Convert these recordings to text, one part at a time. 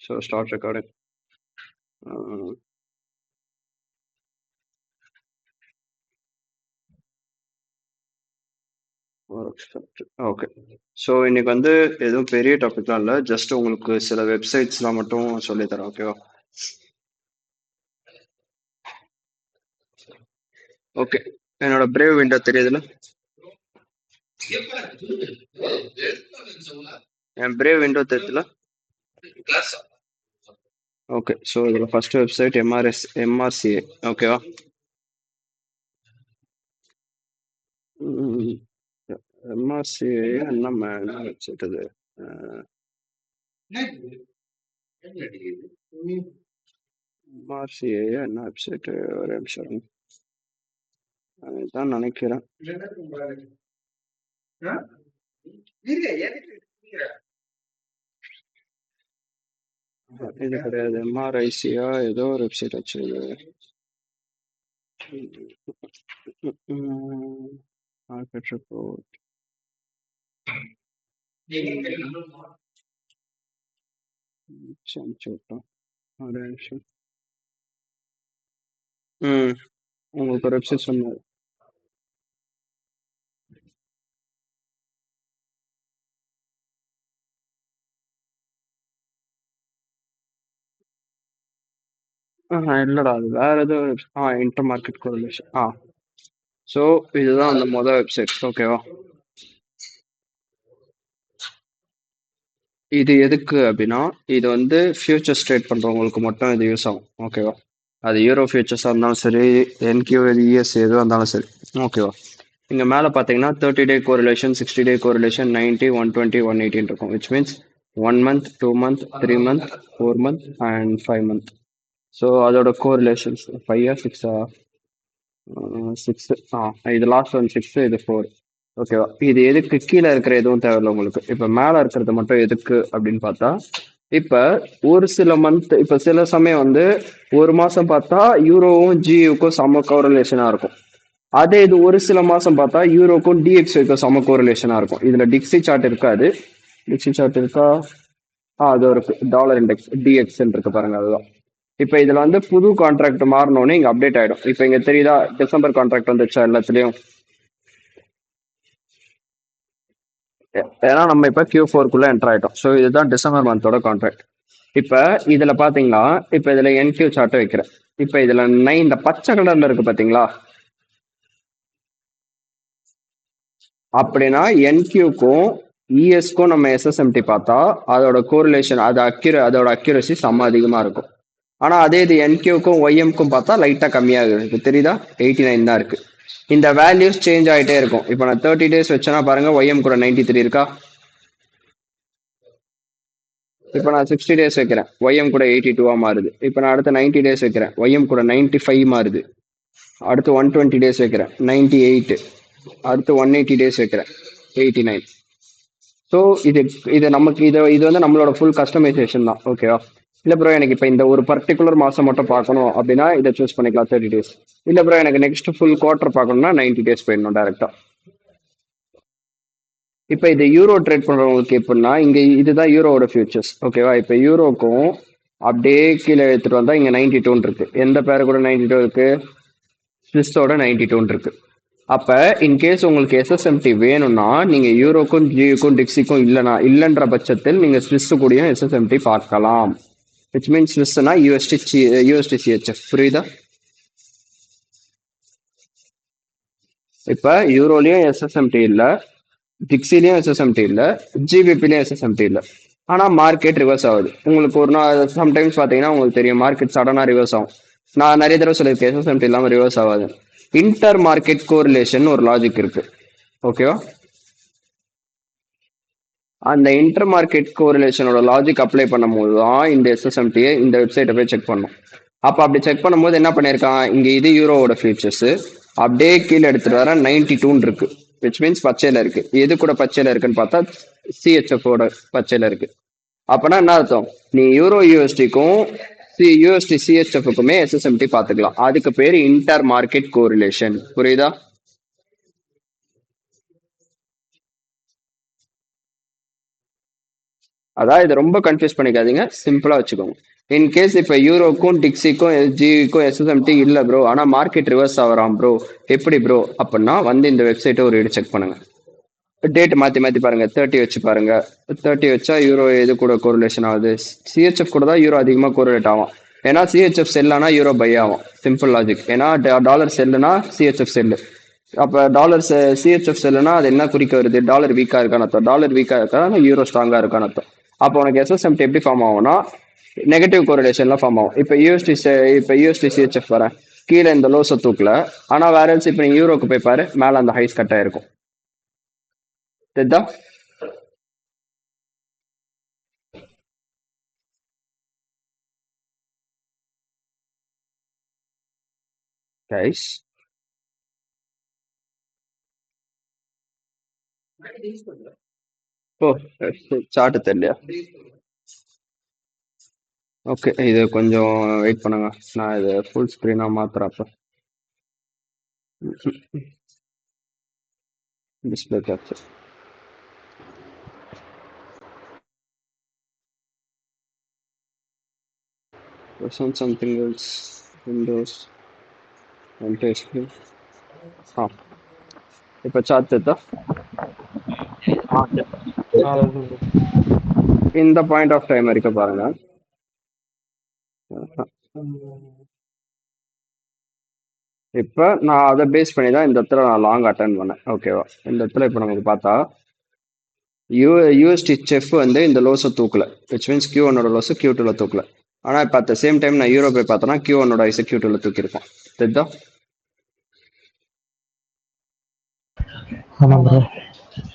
So start recording. Okay. So இன்னைக்கு வந்து எதுவும் பெரிய டாபிக்லாம் இல்லை, ஜஸ்ட் உங்களுக்கு சில வெப்சைட்ஸ்லாம் மட்டும் சொல்லித்தரேன். ஓகேவா? ஓகே. என்னோட பிரேவ் விண்டோ தெரியுதுல்ல? என் பிரேவ் விண்டோ தெரியுதுல்ல? ஓகே. ஸோ இதில் ஃபர்ஸ்ட் வெப்சைட் எம்ஆர்சிஏ. ஓகேவா? எம்ஆர்சிஏ என்ன வெப்சைட் அது? எம்ஆர்சிஏ என்ன வெப்சைட்? ஒரு நிமிஷம், அதுதான் நினைக்கிறேன். இது கிடையாது, எம்ஆர்ஐசியா ஏதோ ஒரு வெப்சைட் ஆச்சு இது. Market report. ஒரு நிமிஷம். உங்களுக்கு ஒரு வெப்சைட் சொன்னாரு. இல்லடா, அது வேற ஏதோ இன்டர் மார்க்கெட் கோரிலேஷன். ஸோ இதுதான் அந்த மொதல் வெப்சைட். ஓகேவா? இது எதுக்கு அப்படின்னா, இது வந்து ஃபியூச்சர்ஸ் ட்ரேட் பண்றவங்களுக்கு மட்டும் இது யூஸ் ஆகும். ஓகேவா? அது யூரோ ஃபியூச்சர்ஸாக இருந்தாலும் சரி, என்கியூ இஎஸ் எதுவாக இருந்தாலும் சரி. ஓகேவா? இங்கே மேலே பார்த்தீங்கன்னா 30 டே கோரிலேஷன், 60 டே கோரிலேஷன், 90, 120, 180 இருக்கும். Which means 1 month, 2 month, 3 month, 4 month and 5 month. So அதோட கோரிலேஷன்ஸ் 5 6 6. இது லாஸ்ட் ஒன் 6, இது 4. ஓகேவா? இது எதுக்கு? கீழே இருக்கிற எதுவும் தேவையில்லை உங்களுக்கு. இப்போ மேலே இருக்கிறது மட்டும் எதுக்கு அப்படின்னு பார்த்தா, இப்போ ஒரு சில மந்த், இப்போ சில சமயம் வந்து ஒரு மாசம் பார்த்தா யூரோவும் ஜியூக்கும் சம கோரிலேஷனாக இருக்கும். அதே இது ஒரு சில மாசம் பார்த்தா யூரோக்கும் டிஎக்ஸுக்கும் சம கோரிலேஷனாக இருக்கும். இதுல டிக்ஸி சார்ட் இருக்காது. டிக்ஸி சார்ட் இருக்கா? அது இருக்கு. டாலர் இண்டெக்ஸ் டிஎக்ஸ்எல் இருக்கு பாருங்க, அதுதான். இப்போ இதுல வந்து புது கான்ட்ராக்ட் மாறினோடனே இங்க அப்டேட் ஆயிடும். இப்போ இங்க தெரியுதா டிசம்பர் கான்ட்ராக்ட் வந்துச்சா எல்லாத்துலயும்? ஏன்னா நம்ம இப்ப Q4 என்டர் ஆயிட்டோம். ஸோ இதுதான் டிசம்பர் மந்தோட கான்ட்ராக்ட். இப்ப இதுல பாத்தீங்கன்னா, இப்ப இதுல என்கியூ சார்ட் வைக்கிறேன். இப்ப இதுல இந்த பச்சை கலர்ல இருக்கு பாத்தீங்களா? அப்படின்னா என்கியூக்கும் இஎஸ்க்கும் நம்ம எஸ்எஸ்எம்டி பார்த்தா அதோட கோரிலேஷன், அதோட அக்யூரசி செம்ம அதிகமா இருக்கும். ஆனா அதே இது என்கியூக்கும் ஒய்எம்க்கும் பார்த்தா லைட்டா கம்மியாகுது. இப்போ தெரியுதா? 89 தான் இருக்கு. இந்த வேல்யூஸ் சேஞ்ச் ஆகிட்டே இருக்கும். இப்போ நான் 30 டேஸ் வச்சேன்னா பாருங்க, ஒய்எம் கூட 93 இருக்கா? இப்போ நான் 60 டேஸ் வைக்கிறேன், ஒய்எம் கூட 82 மாறுது. இப்போ நான் அடுத்த 90 டேஸ் வைக்கிறேன், ஒய்எம் கூட 95 மாறுது. அடுத்து 120 டேஸ் வைக்கிறேன், 98. அடுத்து 180 டேஸ் வைக்கிறேன், 89. ஸோ இது இது நமக்கு இது வந்து நம்மளோட ஃபுல் கஸ்டமைசேஷன் தான். ஓகேவா? இல்லை ப்ரோ, எனக்கு இப்போ இந்த ஒரு பர்டிகுலர் மாதம் மட்டும் பார்க்கணும் அப்படின்னா இதை சூஸ் பண்ணிக்கலாம், 30 டேஸ். இல்லை ப்ரோ, எனக்கு நெக்ஸ்ட் ஃபுல் குவார்டர் பார்க்கணும்னா 90 டேஸ் போயிடணும் டேரெக்டாக. இப்போ இது யூரோ ட்ரேட் பண்ணுறவங்களுக்கு எப்படின்னா, இங்கே இதுதான் யூரோவோட ஃபியூச்சர்ஸ். ஓகேவா? இப்போ யூரோக்கும் அப்படியே கீழே எடுத்துகிட்டு வந்தால் இங்கே 92 இருக்கு. எந்த பேர் கூட 92 இருக்கு? ஸ்விஸோட 92 இருக்கு. அப்போ இன்கேஸ் உங்களுக்கு எஸ்எஸ்எம்டி வேணும்னா நீங்கள் யூரோக்கும் ஜியூக்கும் டிக்ஸிக்கும் இல்லைன்ற பட்சத்தில் நீங்கள் ஸ்விஸ் கூடயும் எஸ்எஸ்எம்டி பார்க்கலாம். விச் மீன்ஸ் ஸ்விஸ்னா யூஎஸ்டிசிஹெச்எஃப். புரியுதா? இப்போ யூரோலையும் எஸ்எஸ்எம்டி இல்லை, டிக்ஸிலையும் எஸ்எஸ்எம்டி இல்லை, ஜிபிபிலையும் எஸ்எஸ்எம்டி இல்லை. ஆனால் மார்க்கெட் ரிவர்ஸ் ஆகுது. உங்களுக்கு ஒரு நாள் சம்டைம்ஸ் பார்த்தீங்கன்னா உங்களுக்கு தெரியும், மார்க்கெட் சடனாக ரிவர்ஸ் ஆகும். நான் நிறைய தடவை சொல்லியிருக்கேன், எஸ்எஸ்எம்டி இல்லாமல் ரிவர்ஸ் ஆகாது. இன்டர் மார்க்கெட் கோரிலேஷன் ஒரு லாஜிக் இருக்கு. ஓகேவா? அந்த இன்டர் மார்க்கெட் கோரிலேஷனோட லாஜிக் அப்ளை பண்ணும்போது தான் இந்த எஸ்எஸ்எம்டியை இந்த வெப்சைட்டை போய் செக் பண்ணும். அப்போ அப்படி செக் பண்ணும்போது என்ன பண்ணியிருக்கான், இங்கே இது யூரோவோட ஃபியூச்சர்ஸ் அப்படியே கீழே எடுத்துட்டு வர 92 இருக்கு. விச் மீன்ஸ் பச்சையில இருக்கு. எது கூட பச்சையில இருக்குன்னு பார்த்தா சிஹெச்எஃப்ஓட பச்சையில இருக்கு. அப்பனா என்ன அர்த்தம்? நீ யூரோ யூஎஸ்டிக்கும் யூஎஸ்டி சிஹெச்எஃப்க்குமே எஸ்எஸ்எம்டி பார்த்துக்கலாம். அதுக்கு பேர் இன்டர் மார்க்கெட் கோரிலேஷன். புரியுதா? அதான் இது ரொம்ப கன்ஃபியூஸ் பண்ணிக்காதீங்க, சிம்பிளா வச்சுக்கோங்க. இன்கேஸ் இப்ப யூரோக்கும் டிக்ஸிக்கும் எஸ்ஜிக்கும் எஸ்எஸ்எம்டி இல்ல ப்ரோ, ஆனா மார்க்கெட் ரிவர்ஸ் ஆகிறான் ப்ரோ, எப்படி ப்ரோ அப்படின்னா வந்து இந்த வெப்சைட்டை ஒரு இடி செக் பண்ணுங்க. டேட் மாத்தி மாத்தி பாருங்க, 30 வச்சு பாருங்க. 30 வச்சா யூரோ எது கூட கோரிலேஷன் ஆகுது? சிஹெச்எஃப் கூட தான் யூரோ அதிகமா கோரிலேட் ஆகும். ஏன்னா சிஹெச்எஃப் செல்லானா யூரோ பை ஆகும், சிம்பிள் லாஜிக். ஏன்னா டாலர் செல்லுனா சிஹெச்எஃப் செல்லு. அப்ப டாலர் சிஹெச்எஃப் செல்லுனா அது என்ன குறிக்க வருது? டாலர் வீக்கா இருக்கான்னு அர்த்தம். டாலர் வீக்கா இருக்கா யூரோ ஸ்ட்ராங்கா இருக்கான்னு அர்த்தம். அப்போ உனக்கு எஸ்எஸ்எம்டி எப்படி ஃபார்ம் ஆகும்னா நெகட்டிவ் கோரிலேஷன்ல ஃபார்ம் ஆகும். இப்ப யூஎஸ்டி சிஹெச்எஃப் வரேன் கீழே இந்த லோஸை தூக்கல, ஆனா வேற இப்ப நீங்க யூரோக்கு போய் பாரு, மேல அந்த ஹைஸ் கட் ஆயிருக்கும். தெரியுதா? கைஸ் ஓ சார்ட் தெரியலையா? ஓகே, இது கொஞ்சம் வெயிட் பண்ணுங்க, நான் இது ஃபுல் ஸ்க்ரீனா மாத்துறப்ப display capture. something else, windows இப்ப சார்ட் தெரியுதா? இந்த பாயிண்ட் ஆஃப் டைம் வரைக்கும் பாருங்க. இப்ப நான் அதை பேஸ் பண்ணி தான் இந்த இடத்துல நான் லாங் அட்டன் பண்ணேன். ஓகேவா? இந்த இடத்துல இப்ப நமக்கு பார்த்தா யூஎஸ்டி செஃப் வந்து இந்த லோஸை தூக்கல, விச் மீன்ஸ் கியூ ஒன்னோட லோஸ் கியூ டூல தூக்கல. ஆனா இப்ப அட் த சேம் டைம் நான் யூரோ போய் பார்த்தோன்னா கியூ ஒன்னோட ஐஸை கியூ டூல தூக்கியிருப்பான். தெரியுதா?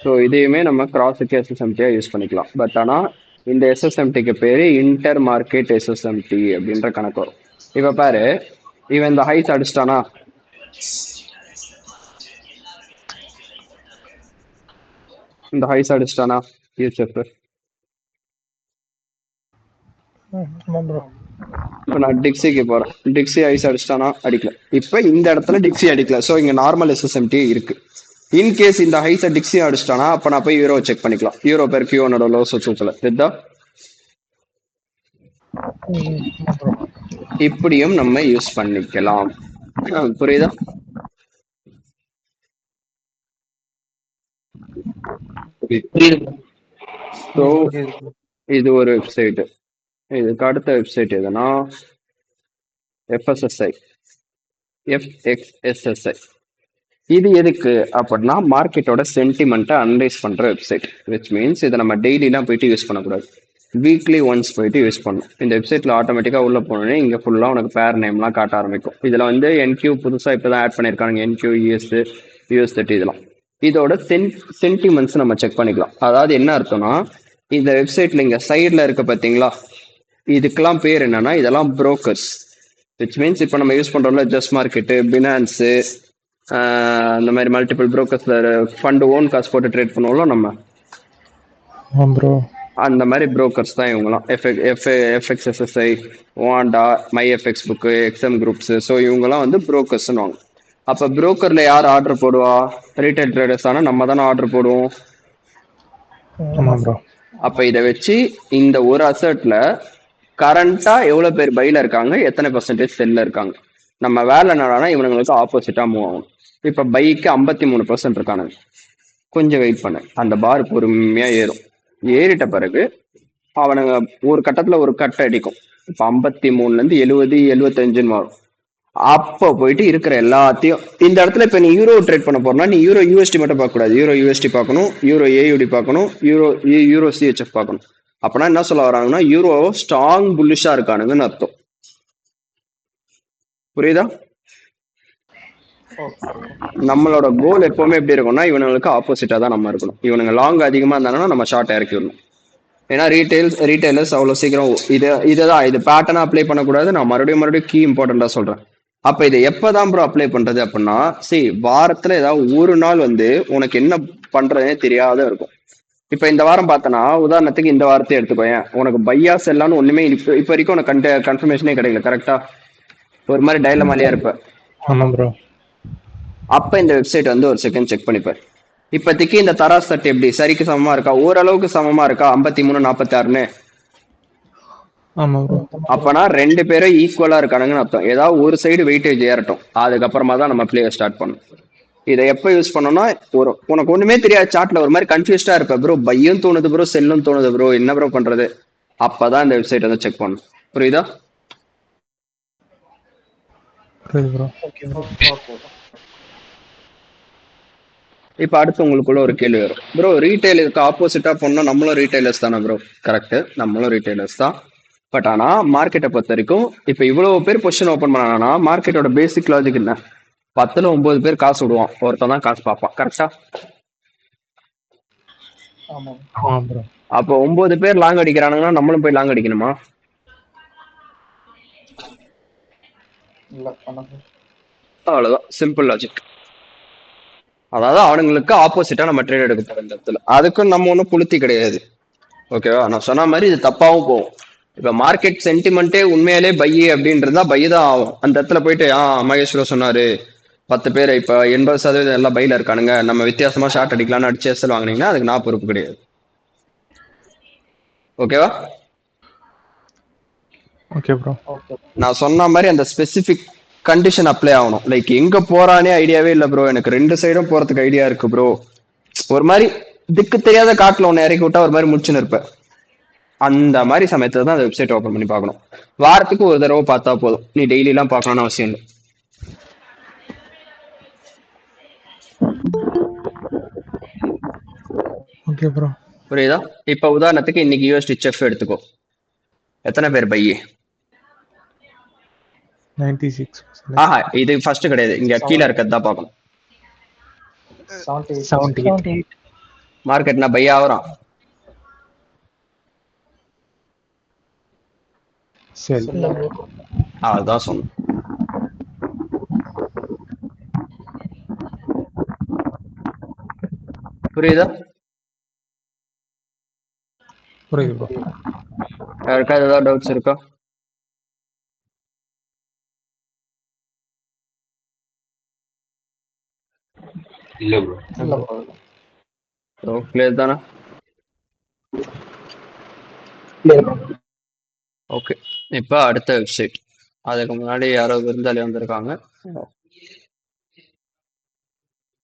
ஸோ இதையுமே நம்ம கிராஸுக்கு எஸ்எஸ்எம்டியா யூஸ் பண்ணிக்கலாம். பட் ஆனா இந்த எஸ்எஸ்எம்டிக்கு பேரு இன்டர் மார்க்கெட் எஸ்எஸ்எம்டி அப்படின்ற கணக்கு வரும். இப்ப பாரு, இவன் இந்த ஹைஸ் அடிச்சிட்டானா, இந்த ஹைஸ் அடிச்சிட்டானா யூஎஸ்எஃப், இப்போ நான் டிக்ஸிக்கு போறேன், டிக்ஸி ஐஸ் அடிச்சிட்டானா? அடிக்கல. இப்ப இந்த இடத்துல டிக்ஸி அடிக்கல, ஸோ இங்க நார்மல் எஸ்எஸ்எம்டி இருக்கு. இன்கேஸ் இந்த ஹைஸை டிக்ஸி அடிச்சிட்டானா அப்ப நான் போய் யூரோ செக் பண்ணிக்கலாம். யூரோ பேர் கியூனோட லோஸ் தூக்கல. தெரியுதா? இப்படியும் நம்ம யூஸ் பண்ணிக்கலாம். புரியுதா? ஸோ இது ஒரு வெப்சைட். இதுக்கு அடுத்த வெப்சைட் எதுனா எஃப்எஸ்எஸ்ஐ, எஃப்எக்ஸ்எஸ்எஸ்ஐ. இது எதுக்கு அப்படின்னா மார்க்கெட்டோட சென்டிமெண்ட்டை அனலைஸ் பண்ற வெப்சைட். விச் மீன்ஸ் இதை நம்ம டெய்லிலாம் போயிட்டு யூஸ் பண்ணக்கூடாது, வீக்லி ஒன்ஸ் போயிட்டு யூஸ் பண்ணணும். இந்த வெப்சைட்ல ஆட்டோமேட்டிக்கா உள்ள போனோன்னே இங்க ஃபுல்லா உனக்கு பேர் நேம்லாம் காட்ட ஆரம்பிக்கும். இதுல வந்து என்கியூ புதுசா இப்பதான் ஆட் பண்ணிருக்காங்க, என்கியூ யூஎஸ் யூஎஸ்30 இதெல்லாம். இதோட சென்டிமெண்ட்ஸ் நம்ம செக் பண்ணிக்கலாம். அதாவது என்ன அர்த்தம்னா இந்த வெப்சைட்ல இங்க சைட்ல இருக்க பாத்தீங்களா, இதுக்கெல்லாம் பேர் என்னன்னா இதெல்லாம் புரோக்கர்ஸ். விச் மீன்ஸ் இப்போ நம்ம யூஸ் பண்றோம்ல ஜஸ்ட் மார்க்கெட்டு, பினான்ஸு, அந்த மாதிரி மல்டிபிள் புரோக்கர்ஸ்ல ஃபண்ட் ஓன் காசு போட்டு ட்ரேட் பண்ணுவோம்ல நம்ம, அந்த மாதிரி புரோக்கர்ஸ் தான் இவங்கலாம். FXSSI, Oanda, Myfxbook, XM groups. So இவங்கலாம் வந்து புரோக்கர்ஸ்னு வாங்க. அப்போ புரோக்கர்ல யார் ஆர்டர் போடுவா? ரீட்டைல் ட்ரேடர்ஸ் ஆனா நம்ம தானே ஆர்டர் போடுவோம். அப்ப இதை வச்சு இந்த ஒரு அசர்ட்ல கரண்டா எவ்வளவு பேர் பைல இருக்காங்க, எத்தனை பர்சன்டேஜ் செல்ல இருக்காங்க. நம்ம வேலை என்னடானா இவனுங்களுக்கு ஆப்போசிட்டா மூவ் ஆகும். இப்ப பைக்கு 53% இருக்கானுங்க. கொஞ்சம் வெயிட் பண்ணு, அந்த பார் பொறுமையா ஏறும். ஏறிட்ட பிறகு அவனுங்க ஒரு கட்டத்துல ஒரு கட்டை அடிக்கும். இப்ப 53ல இருந்து 70, 75 மாறும். அப்ப போயிட்டு இருக்கிற எல்லாத்தையும் இந்த இடத்துல இப்ப நீ யூரோ ட்ரேட் பண்ண போறனா நீ யூரோ யூஎஸ்டி மட்டும் பார்க்க கூடாது, யூரோ யூஎஸ்டி பார்க்கணும், யூரோ ஏயுடி பார்க்கணும், யூரோ சிஹெச்எஃப் பார்க்கணும். அப்பனா என்ன சொல்ல வராங்கன்னா யூரோ ஸ்ட்ராங் புல்லிஷா இருக்கானுங்கன்னு அர்த்தம். புரியுதா? நம்மளோட கோல் எப்பவுமே எப்படி இருக்கும்னா இவனுங்களுக்கு ஆப்போசிட்டா தான் நம்ம இருக்கணும். இவனுங்க லாங் அதிகமா இருந்தாங்கன்னா நம்ம ஷார்ட் இறக்கி விடணும். ஏன்னா ரீட்டைலர்ஸ் அவ்வளவு சீக்கிரம் இதுதான் இது பேட்டர்னா அப்ளை பண்ணக்கூடாது. நான் மறுபடியும் கீ இம்பார்ட்டண்டா சொல்றேன். அப்ப இதை எப்பதான் ப்ரோ அப்ளை பண்றது அப்படின்னா, சரி வாரத்துல ஏதாவது ஒரு நாள் வந்து உனக்கு என்ன பண்றதுனே தெரியாத இருக்கும். இப்ப இந்த வாரம் பார்த்தனா உதாரணத்துக்கு இந்த வாரத்தை எடுத்துக்கோயேன், உனக்கு பையா செல்லான்னு ஒண்ணுமே இப்ப வரைக்கும் உனக்கு கன்ஃபர்மேஷனே கிடைக்கல. கரெக்டா? ஒரு மாதிரி டைலமாலியா இருப்ப. அப்ப இந்த வெப்சைட் வந்து ஒரு செகண்ட் செக் பண்ணிப்பார். இப்போதைக்கு இந்த தராசு தட்டு எப்படி சரிக்கு சமமா இருக்கா? ஓரளவுக்கு சமமா இருக்கா? 53-46ன்னு. ஆமா ப்ரோ. அப்பனா 2 பேரும் ஈக்குவலா இருக்கானுங்கன்னு அர்த்தம். ஏதாவது ஒரு சைடு வெயிட்டேஜ் ஏறட்டும், அதுக்கப்புறமா தான் நம்ம பிளேயை ஸ்டார்ட் பண்ணணும். இதை எப்போ யூஸ் பண்ணோம்னா, உனக்கு ஒண்ணுமே தெரியாது, சாட்ல ஒரு மாதிரி கன்ஃபியூஸ்டா இருப்ப ப்ரோ, பையும் தோணுது ப்ரோ, செல்லும் தோணுது ப்ரோ, என்ன ப்ரோ பண்றது, அப்பதான் இந்த வெப்சைட் வந்து செக் பண்ணணும். புரியுதா? புரியுது ப்ரோ. இப்ப அடுத்து உங்களுக்குள்ள ஒரு கேள்வி வரும், ப்ரோ ரீட்டைலருக்கு ஆப்போசிட்டா பண்ணா நம்மளும் ரீட்டைலர்ஸ் தானே ப்ரோ? கரெக்ட், நம்மளும் ரீட்டைலர்ஸ் தான். பட் ஆனா மார்க்கெட்டை பொறுத்த வரைக்கும் இப்ப இவ்வளவு பேர் பொசிஷன் ஓப்பன் பண்ணாங்கன்னா மார்க்கெட்டோட பேசிக் லாஜிக் என்ன? 10ல் 9 பேர் காசு விடுவான், ஒருத்தன் தான் காசு பார்ப்பான். கரெக்டா? ஆமா ப்ரோ. அப்போ 9 பேர் லாங் அடிக்கிறானுங்கன்னா நம்மளும் போய் லாங் அடிக்கணுமா? அவ்வளவுதான், சிம்பிள் லாஜிக். அதாவது அவனுங்களுக்கு ஆப்போசிட்டா நம்ம ட்ரேட் எடுக்க போறோம் இந்த இடத்துல. அதுக்கும் நம்ம ஒன்றும் புளுத்தி கிடையாது. ஓகேவா? நான் சொன்ன மாதிரி இது தப்பாவும் போகும். இப்ப மார்க்கெட் சென்டிமெண்ட்டே உண்மையாலே பை அப்படின்றதா பை தான் ஆகும். அந்த இடத்துல போயிட்டு மகேஸ்வர சொன்னாரு 10 பேர் இப்ப 80% எல்லாம் பையில இருக்கானுங்க, நம்ம வித்தியாசமா ஷார்ட் அடிக்கலாம்னு அடிச்சு எஸ்எல் வாங்கினீங்கன்னா அதுக்கு நான் பொறுப்பு கிடையாது. ஓகேவா? Okay bro. நான் சொன்ன மாதிரி அந்த ஸ்பெசிபிக் கண்டிஷன் அப்ளை ஆகணும். லைக் எங்க போறானே ஐடியாவே இல்ல ப்ரோ, எனக்கு 2 சைடும் போறதுக்கு ஐடியா இருக்கு ப்ரோ, ஒரு மாதிரி திக்கு தெரியாத காட்டுல ஒன்னு இறக்கி விட்டா ஒரு மாதிரி முடிச்சுன்னு இருப்பேன். அந்த மாதிரி சமயத்துல தான் அந்த வெப்சைட் ஓப்பன் பண்ணி பார்க்கணும். வாரத்துக்கு ஒரு தடவை பார்த்தா போதும், நீ டெய்லி எல்லாம் பார்க்கணும்னு அவசியம் இல்லை. Okay bro. புரியுதா? இப்ப உதாரணத்துக்கு இன்னைக்கு யூஎஸ்டி செஃப் எடுத்துக்கோ, எத்தனை பேர் பை? 96%. ஆஹா, இது ஃபர்ஸ்ட் கிடையாது, இங்க கீழே இருக்கிறது தான் பார்க்கணும். 78. மார்க்கெட்னா பை ஆகுறான். சரி. அதுதான் சொன்னேன். புரியுதா? புரியுது ப்ரோ. யாருக்காவது ஏதாவது டவுட்ஸ் இருக்கா? இல்ல ப்ரோ. கிளியர் தானே? ஓகே, இப்போ அடுத்த வெப்சைட். அதுக்கு முன்னாடி யாரோ விருந்தாளி வந்திருக்காங்க.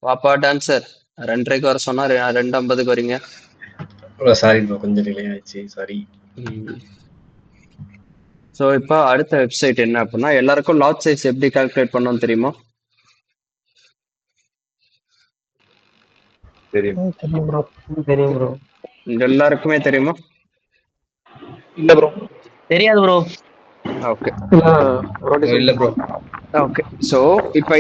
வாப்பா டான்சர், 2:30 வர சொன்னா 2:50 வரீங்க. சாரி ப்ரோ, கொஞ்சம் டிலே ஆயிடுச்சு, சாரி. ஸோ இப்போ அடுத்த வெப்சைட் என்ன அப்படின்னா, எல்லாருக்கும் லாட் சைஸ் எப்படி கால்குலேட் பண்ணணும்னு தெரியுமா? தெரியும் ப்ரோ. எல்லாருக்குமே தெரியுமா? இல்ல ப்ரோ, தெரியாது ப்ரோ. ஓகே இல்ல ப்ரோ. ஓகே, ஸோ இப்போ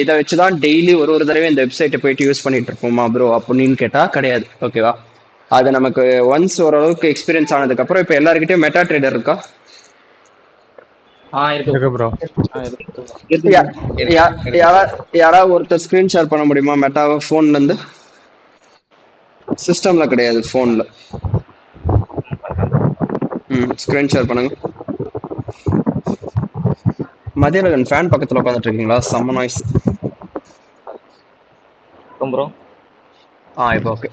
இதை வச்சுதான் டெய்லி ஒரு தடவை இந்த வெப்சைட்டை போயிட்டு யூஸ் பண்ணிட்டு இருப்போமா ப்ரோ அப்படின்னு கேட்டா கிடையாது. ஓகேவா? அது நமக்கு ஒன்ஸ் ஓரளவுக்கு எக்ஸ்பீரியன்ஸ் ஆனதுக்கு அப்புறம் இப்போ எல்லாருக்கிட்டையும் மெட்டா ட்ரேடர் இருக்கா? இருக்கு ப்ரோ. யாராவது ஒருத்தர் ஸ்கிரீன் ஷேர் பண்ண முடியுமா மெட்டாவை போன்ல இருந்து? சிஸ்டம்ல கிடையாது, போன்ல. ஸ்கிரீன் ஷேர் பண்ணுங்க. மதியழகன் ஃபேன் பக்கத்துல உட்காந்துட்டு இருக்கீங்களா? செம்ம நாய்ஸ் ப்ரோ. இப்போ ஓகே.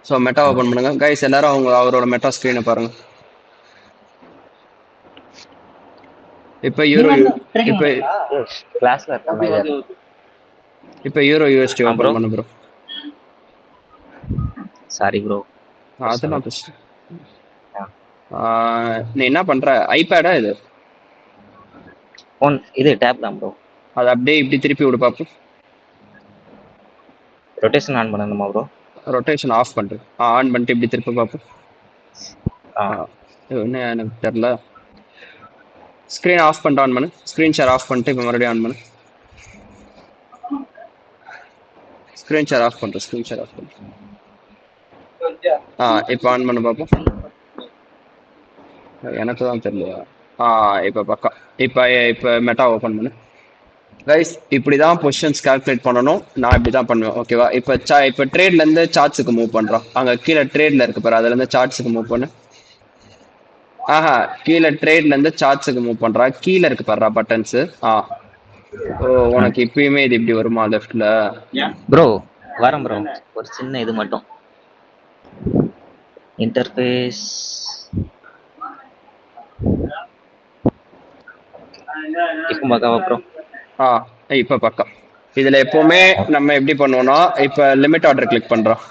ஸோ மெட்டா ஓபன் பண்ணுங்க கைஸ், எல்லாரும் அவரோட மெட்டா ஸ்கிரீனை பாருங்க. இப்போ யூரோ கிளாஸ்ல இருக்க இப்போ யூரோ யூஎஸ்டி ஓபன் பண்ணு ப்ரோ. Sorry bro. அதெல்லாம் பிரச்சனை. நீ என்ன பண்ற, ஐபேடா இது? ஃபோன் இது டேப் தான் ப்ரோ. அது அப்படியே இப்படி திருப்பி விடு பாப்போம். ரொட்டேஷன் ஆன் பண்ணணுமா ப்ரோ? ரொட்டேஷன் ஆஃப் பண்ணிட்டு ஆன் பண்ணிட்டு இப்படி திருப்பி பார்ப்போம். என்ன எனக்கு தெரியல. ஸ்க்ரீன் ஆஃப் பண்ணிட்டு ஆன் பண்ணு. ஸ்க்ரீன் ஷேர் ஆஃப் பண்ணிட்டு இப்போ மறுபடியும் ஆன் பண்ணு. ஸ்க்ரீன் ஷேர் ஆஃப் பண்ணிட்டு ஸ்க்ரீன் ஷேர் ஆஃப் பண்ணு. இப்போ ஆன் பண்ண பார்ப்போம். எனக்கு தான் தெரியலையா? இப்போ பக்கா. இப்போ மெட்டா ஓப்பன் பண்ணு கைஸ். இப்படி தான் பொசிஷன்ஸ் கால்குலேட் பண்ணணும். நான் இப்படி தான் பண்ணுவேன். ஓகேவா? இப்போ ட்ரேட்லேருந்து சார்ட்ஸுக்கு மூவ் பண்ணுறோம். அங்கே கீழே ட்ரேடில் இருக்கு பாரு, அதுலேருந்து சார்ட்ஸுக்கு மூவ் பண்ணு. கீழே ட்ரேட்லேருந்து சார்ட்ஸுக்கு மூவ் பண்ணுறா. கீழே இருக்கு பாருடா பட்டன்ஸு. ஓ, உனக்கு இப்பயுமே இது இப்படி வருமா லெஃப்ட்ல? ப்ரோ வரேன் ப்ரோ. ஒரு சின்ன இது மட்டும். இன்டர்ஃபேஸ் இப்போ பார்க்கவா ப்ரோ? இப்ப பக்கம் இதுல எப்பவுமே நம்ம எப்படி பண்ணுவோம்னா, இப்ப லிமிட் ஆர்டர் கிளிக் பண்றோம்.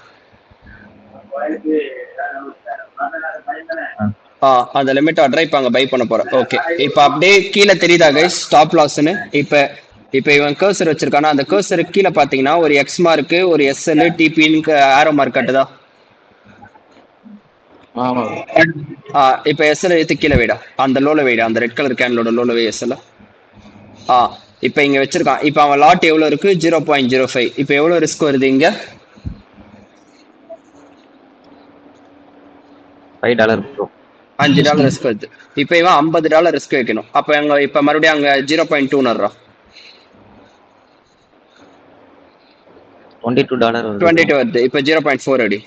அந்த லிமிட் ஆர்டரை இப்ப அங்க பை பண்ண போறோம். ஓகே, இப்ப அப்படியே கீழே தெரியுதா கைஸ் ஸ்டாப் லாஸ்ன்னு? இப்ப இவன் கர்சர் வச்சிருக்கானா, அந்த கர்சர் கீழே பாத்தீங்கன்னா ஒரு எக்ஸ் மார்க்கு, ஒரு எஸ்எல், டிபின்னு ஆரோ மார்க் கட்டுதா? இப்ப எஸ்எல் எடுத்து கீழே வைடா, அந்த லோல வைடா, அந்த ரெட் கலர் கேன்லோட லோல வை எஸ்எல். இப்ப இங்க வச்சிருக்கான். இப்ப அவன் லாட் எவ்வளவு இருக்கு? 0.05. இப்ப எவ்வளவு ரிஸ்க் வருது இங்க? $5 ப்ரோ. $5 ரிஸ்க் வருது. இப்ப இவன் $50 ரிஸ்க் வைக்கணும். அப்ப அங்க இப்ப மறுபடியும் அங்க 0.2 நடுறா, $22 வருது. இப்ப 0.4 அடி,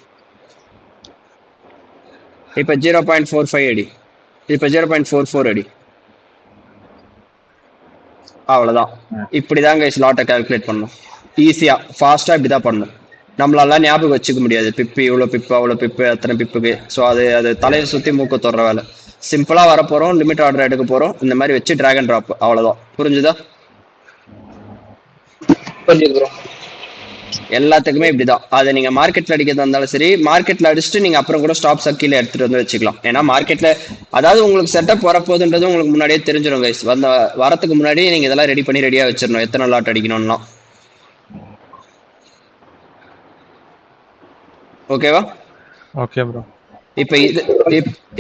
இப்ப 0.45 அடி, இப்ப 0.44 அடி. அவ்வளவுதான். இப்படிதான் கைஸ் லாட்டை கால்குலேட் பண்ணணும். ஈஸியா ஃபாஸ்டா இப்படிதான் பண்ணணும். நம்மளால ஞாபகம் வச்சுக்க முடியாது பிப்பு இவ்வளவு பிப்பு அவ்வளவு பிப்பு அத்தனை பிப்புக்கு. ஸோ அது தலையை சுத்தி மூக்க தொடுற வேலை. சிம்பிளா வர போறோம், லிமிட் ஆர்டர் எடுக்க போறோம், இந்த மாதிரி வச்சு டிராகன் டிராப். அவ்வளவுதான். புரிஞ்சுதா? எல்லாத்துக்குமே இப்படிதான். அது நீங்க மார்க்கெட்ல அடிக்கிறதா இருந்தாலும் சரி, மார்க்கெட்ல அடிச்சுட்டு நீங்க அப்புறம் கூட ஸ்டாப் சர்க்கிள் எடுத்துட்டு வந்து வச்சுக்கலாம். ஏன்னா மார்க்கெட்ல அதாவது உங்களுக்கு செட்டப் வரப்போகுதுன்றது உங்களுக்கு முன்னாடியே தெரிஞ்சிடும் கைஸ். வரத்துக்கு முன்னாடி நீங்க இதெல்லாம் ரெடி பண்ணி ரெடியா வச்சிடணும், எத்தனை லாட் அடிக்கணும்னா. ஓகேவா? Okay bro.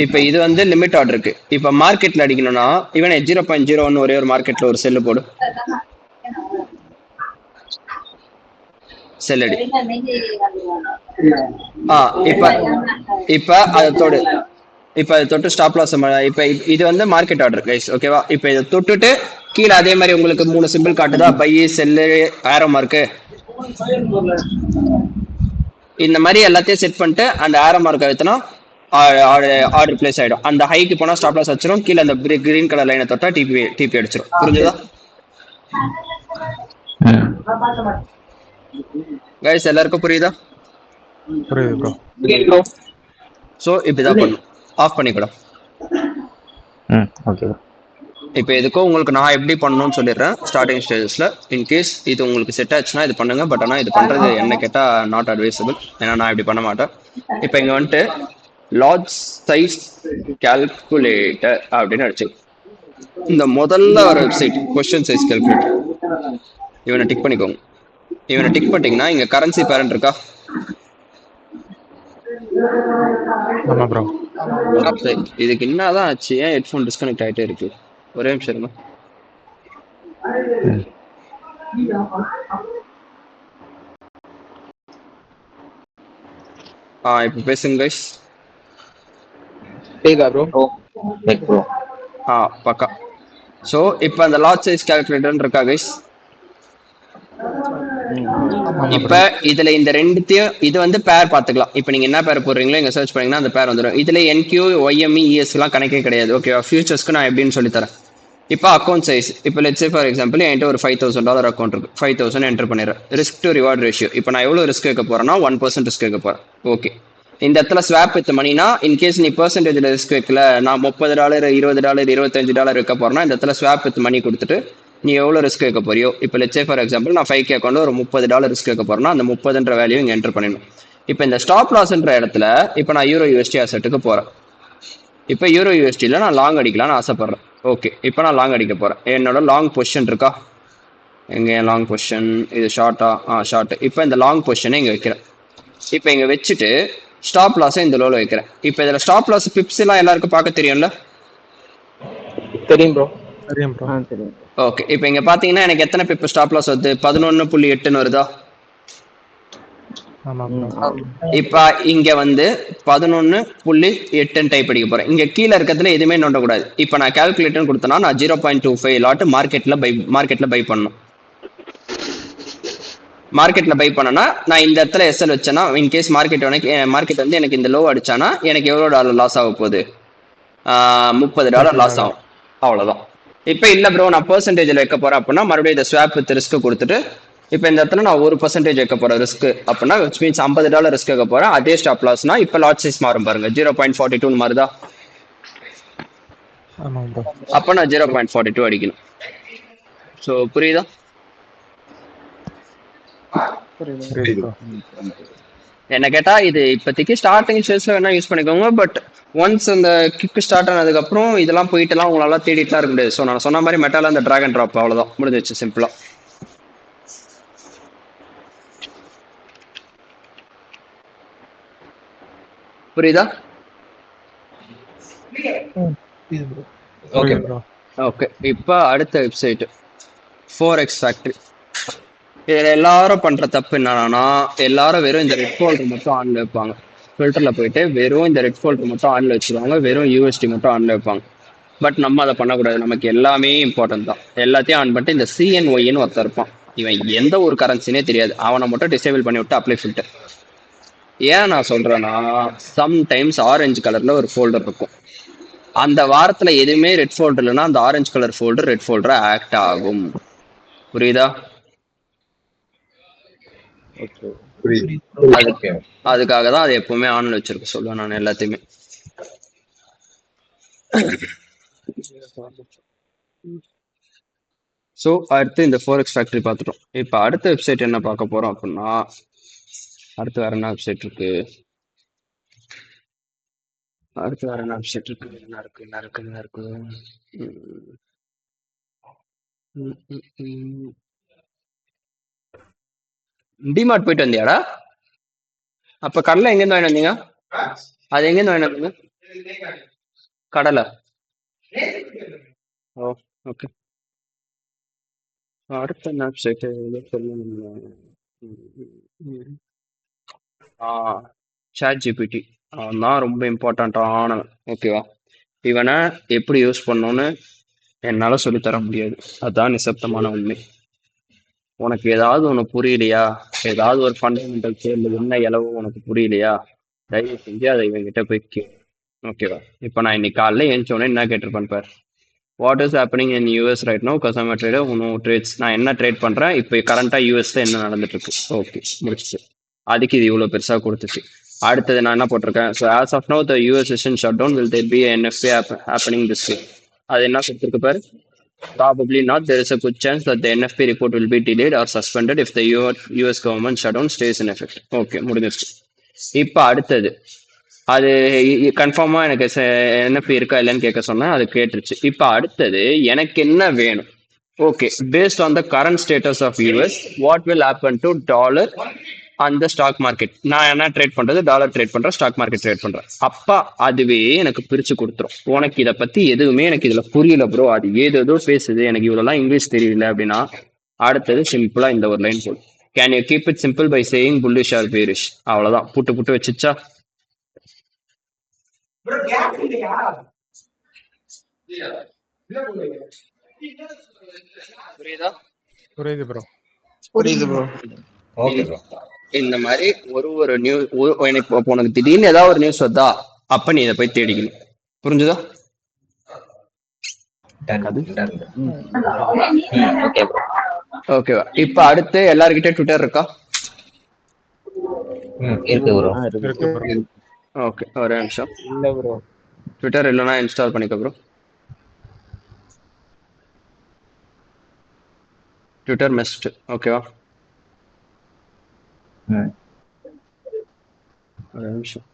இப்ப இது வந்து லிமிட் ஆர்டர் இருக்கு. இப்ப மார்க்கெட்ல அடிக்கணும்னா இவனே 0.01 ஒரே ஒரு மார்க்கெட்ல ஒரு செல்லு போடு, செல்லடி. இப்ப அதை தொடு. இப்ப அதை தொட்டு ஸ்டாப் லாஸ். இப்ப இது வந்து மார்க்கெட் ஆர்டர் கைஸ். ஓகேவா? இப்ப இதை தொட்டுட்டு கீழே அதே மாதிரி உங்களுக்கு 3 சிம்பிள் காட்டுதா, பை, செல்லு, ஆரோ மார்க்கு. இந்த மாதிரி எல்லாத்தையும் செட் பண்ணிட்டு அந்த ஆரோ மார்க் அழுத்தினா ஆர்டர் பிளேஸ் ஆயிடும். அந்த ஹைக்கு போனா ஸ்டாப் லாஸ் வச்சிரும், கீழே அந்த கிரீன் கலர் லைனை தொட்டா டிபி அடிச்சிடும். புரிஞ்சுதா கைஸ்? எல்லாருக்கும் புரியுதா? புரியுது ப்ரோ. சோ இப்படிதான் பண்ணணும். ஆஃப் பண்ணிக்கலாம். ஓகே. இப்போ எதுக்கோ உங்களுக்கு நான் எப்படி பண்ணணும்னு சொல்லிடுறேன் ஸ்டார்டிங் ஸ்டேஜஸ்ல. இன்கேஸ் இது உங்களுக்கு செட் ஆச்சுன்னா இது பண்ணுங்க. பட் ஆனால் இது பண்றது என்ன கேட்டா நாட் அட்வைசபிள். ஏன்னா நான் இப்படி பண்ண மாட்டேன். இப்போ இங்க வந்துட்டு லாட் சைஸ் கால்குலேட்டர் அப்படின்னு அடிச்சு இந்த முதல்ல ஒரு வெப்சைட் கொஸ்டின் சைஸ் கால்குலேட்டர், இவனை டிக் பண்ணிக்கோங்க. இவனை டிக் பண்ணிட்டீங்கன்னா இங்க கரன்சி பேரண்ட் இருக்கா? ஆமா ப்ரோ. இதுக்கு என்னதான் ஆச்சு? ஏன் ஹெட்ஃபோன் டிஸ்கனெக்ட் ஆயிட்டே இருக்கு? ஒரே நிமிஷம் இருங்க. இப்ப பேசுங்க கைஸ். கேக்குதா ப்ரோ? பக்கா. சோ இப்போ அந்த லாட் சைஸ் கால்குலேட்டர் இருக்கா கைஸ்? இப்ப இதுல இந்த ரெண்டுத்தையும் இது வந்து பேர் பாத்துக்கலாம். இப்ப நீங்க என்ன பேர் போடுறீங்களோ இங்க சர்ச் பண்ணீங்கன்னா அந்த பேர் வந்துடும். இதுல NQ, YME, ES எல்லாம் கணக்கே கிடையாது. ஓகேவா? ஃபியூச்சர்ஸ்க்கு நான் எப்படின்னு சொல்லி தரேன். இப்போ அக்கௌண்ட் சைஸ், இப்போ லெட்ஸ் சே ஃபார் எக்ஸாம்பிள் என்கிட்ட ஒரு $5,000 அக்கௌண்ட் இருக்கு. 5,000 என்டர் பண்ணிடுறேன். ரிஸ்க் டு ரிவார்ட் ரேஷியோ இப்போ நான் எவ்வளவு ரிஸ்க் வைக்க போறேன்னா 1% ரிஸ்க் வைக்க போறேன். ஓகே, இந்த இடத்துல ஸ்வாப் வித் மணினா இன்கேஸ் நீ பெர்சன்டேஜ்ல ரிஸ்க் வைக்கல, நான் $30, $20, $25 வைக்க போறேன்னா இந்த இடத்துல ஸ்வாப் வித் மணி கொடுத்துட்டு நீ எவ்வளவு ரிஸ்க் வைக்க போறியோ. இப்போ லெட்ஸ் சே ஃபார் எக்ஸாம்பிள் நான் 5K அக்கௌண்ட் ஒரு $30 ரிஸ்க் வைக்க போறேன்னா அந்த 30ன்ற வேல்யூ இங்க என்டர் பண்ணிடணும். இப்போ இந்த ஸ்டாப் லாஸ்ன்ற இடத்துல இப்போ நான் யூரோ USD அசெட்டுக்கு போறேன். இப்போ யூரோ USDல நான் லாங் அடிக்கலாம்னு ஆசைப்படுறேன். ஓகே, இப்போ நான் லாங் அடிக்க போறேன். என்னோட லாங் பொசிஷன் இருக்கா? எங்க லாங் பொசிஷன்? இது ஷார்ட்டா? ஷார்ட். இப்போ இந்த லாங் பொசிஷனை இங்க வைக்கிறேன். இப்போ இங்க வச்சுட்டு ஸ்டாப் லாஸை இந்த லோல வைக்கிறேன். இப்போ இதுல ஸ்டாப் லாஸ் பிப்ஸ் எல்லாம் எல்லாருக்கும் பார்க்க தெரியும்ல? தெரியும் ப்ரோ. தெரியும் ப்ரோ. தெரியும். ஓகே, இப்போ இங்க பாத்தீங்கன்னா எனக்கு எத்தனை பிப் ஸ்டாப் லாஸ் வருது? 11.8 வருதா? ஆமா ப்ரோ. இப்ப இங்க வந்து 11.8 டைப் அடிக்க போறேன். இங்க கீழே இருக்கிறதுல எதுவுமே நோண்டக்கூடாது. இப்ப நான் கால்குலேட்டர் கொடுத்தனா நான் 0.25 லாட் மார்க்கெட்ல பை பண்ணணும். மார்க்கெட்ல பை பண்ணனா நான் இந்த இடத்துல SL வச்சேன்னா இன்கேஸ் மார்க்கெட் வந்து எனக்கு இந்த லோ அடிச்சானா எனக்கு எவ்வளவு டாலர் லாஸ் ஆக போகுது? $30 லாஸ் ஆகும். அவ்வளவுதான். இப்ப இல்ல ப்ரோ நான் பெர்சன்டேஜ்ல வைக்க போறேன் அப்படின்னா மறுபடியும் இதை ஸ்வாப் வித் ரிஸ்க் கொடுத்துட்டு இப்போ இந்த இடத்துல நான் 1% வைக்க போறேன் ரிஸ்க் அப்படின்னா விச் மீன்ஸ் $50 ரிஸ்க் வைக்க போறேன். அதே ஸ்டாப் லாஸ்னா இப்போ லாட் சைஸ் மாறும் பாருங்க 0.42 மாறுதா? ஆமாம் ப்ரோ. அப்போ நான் 0.42 அடிக்கணும். ஸோ புரியுதா? புரியுது ப்ரோ. என்ன கேட்டா இது இப்போதைக்கு ஸ்டார்டிங் ஸ்டேஜ்ல வேணா யூஸ் பண்ணிக்கோங்க. பட் ஒன்ஸ் இந்த கிக் ஸ்டார்ட் ஆனதுக்கு அப்புறம் இதெல்லாம் போயிட்டுலாம் உங்களால தேடிட்டுலாம் இருக்க முடியாது. ஸோ நான் சொன்ன மாதிரி மெட்டால அந்த டிராகன் ட்ராப் அவ்வளவுதான் முடிஞ்சிச்சு சிம்பிளா. புரியுதா? ஓகே புரியுது ப்ரோ. ஓகே. இப்போ அடுத்த வெப்சைட் 4x ஃபேக்டரி. இதுல எல்லாரும் பண்ற தப்பு என்னன்னா எல்லாரும் வெறும் இந்த ரெட் ஃபோல்டர் மட்டும் ஆன்ல வைப்பாங்க. ஃபில்டர்ல போயிட்டு வெறும் இந்த ரெட் ஃபோல்டர் மட்டும் ஆன்ல வச்சிருவாங்க. வெறும் யூஎஸ்டி மட்டும் ஆன்ல வைப்பாங்க. பட் நம்ம அதை பண்ணக்கூடாது. நமக்கு எல்லாமே இம்பார்ட்டன்ட் தான். எல்லாத்தையும் ஆன் பண்ணிட்டு இந்த சிஎன்ஒய்ன்னு ஒருத்தர் இருப்பான். இவன் எந்த ஒரு கரன்சினே தெரியாது. அவனை மட்டும் டிசேபிள் பண்ணி விட்டு அப்ளை ஃபில்டர். ஏன் நான் சொல்றேன்னா சம்டைம்ஸ் ஆரஞ்சு கலர்ல ஒரு ஃபோல்டர் இருக்கும். அந்த வாரத்துல எதுவுமே ரெட் ஃபோல்டர் இல்லைன்னா அந்த ஆரஞ்சு கலர் ஃபோல்டர் ரெட் ஃபோல்டரா ஆக்ட் ஆகும். புரியுதா? புரியுது. அது ஓகே. அதுக்காக தான் அதை எப்பவுமே ஆன்ல வச்சிருக்க சொல்லுவேன் நான் எல்லாத்தையுமே. ஸோ அடுத்து இந்த 4x ஃபேக்டரி பார்த்துட்டோம். இப்போ அடுத்த வெப்சைட் என்ன பார்க்க போறோம் அப்படின்னா அடுத்து வேற என்ன வெப்சைட் இருக்கு? அடுத்து வேற என்ன வெப்சைட் இருக்கு? என்ன இருக்கு என்ன இருக்கு என்ன இருக்கு? டிமார்ட் போயிட்டு வந்தியாடா? அப்ப கடலை எங்கேருந்து வாங்கிட்டு வந்தீங்க? அது எங்கேருந்து வாங்கிட்டு வந்தீங்க? கடலை. ஓ ஓகே. அடுத்த என்ன வெப்சைட் சொல்லணும்? சாட் ஜிபிடி தான் ரொம்ப இம்பார்ட்டண்ட்டான. ஓகேவா? இவனை எப்படி யூஸ் பண்ணணும்னு என்னால சொல்லித்தர முடியாது. அதான் நிசப்தமான உண்மை. உனக்கு ஏதாவது ஒன்று புரியலையா, ஏதாவது ஒரு ஃபண்டமெண்டல் கேள்வி என்ன இலவோ உனக்கு புரியலையா, தயவு செஞ்சு அதை இவங்கிட்ட போய் கேளு. ஓகேவா? இப்போ நான் இன்னைக்கு காலைல எழுந்தோடனே என்ன கேட்டிருப்பேன் பார். What is happening in US right no customer trader you know trades. நான் என்ன ட்ரேட் பண்றேன் இப்போ கரண்டா யூஎஸ்ல என்ன நடந்துட்டு இருக்கு. ஓகே முடிச்சிச்சு. அதுக்கு இது இவ்வளோ பெருசா கொடுத்துச்சு. அடுத்தது நான் என்ன போட்டிருக்கேன். So as of now the US session shut down will there be NFA happening this week. அது என்ன கொடுத்துருக்கு பாரு. Probably not. There is a good chance that the NFP report will be delayed or suspended if the US government shutdown stays in effect. Okay, முடிஞ்சிருச்சு. இப்போ அடுத்தது அது கன்ஃபார்மா எனக்கு NFP இருக்கா இல்லைன்னு கேட்க சொன்னேன். அது கேட்டுருச்சு. இப்போ அடுத்தது எனக்கு என்ன வேணும்? Okay, based on the current status of US what will happen to dollar அந்த ஸ்டாக் மார்க்கெட். நான் என்ன ட்ரேட் பண்றது? டாலர் ட்ரேட் பண்றேன், ஸ்டாக் மார்க்கெட் ட்ரேட் பண்றேன். அப்பா அதுவே எனக்கு பிரிச்சு கொடுத்துரும். உனக்கு இதை பத்தி எதுவுமே எனக்கு இதுல புரியல ப்ரோ, அது ஏதோ பேசுது, எனக்கு இவ்வளவுலாம் இங்கிலீஷ் தெரியல அப்படின்னா அடுத்தது சிம்பிளா இந்த ஒரு லைன் போடு. Can you keep it simple by saying bullish or bearish? அவ்வளவுதான். புட்டு புட்டு வச்சுச்சா? புரியுதா? புரியுது ப்ரோ. புரியுது ப்ரோ. Okay bro. இந்த மாதிரி ஒரு நியூஸ் எனக்கு இப்போ உனக்கு திடீர்னு ஏதாவது ஒரு நியூஸ் வந்தா அப்ப நீ இதை போய் தேடிக்கணும். புரிஞ்சுதா? Okay bro. ஓகேவா? இப்ப அடுத்து எல்லார்கிட்டயும் ட்விட்டர் இருக்கா? இருக்கு ப்ரோ. இருக்கு ப்ரோ. ஓகே, ஒரே நிமிஷம். இல்ல ப்ரோ. ட்விட்டர் இல்லைன்னா இன்ஸ்டால் பண்ணிக்க ப்ரோ. ட்விட்டர் மெஸ்ட். ஓகேவா? ஒரே நிமிஷம்.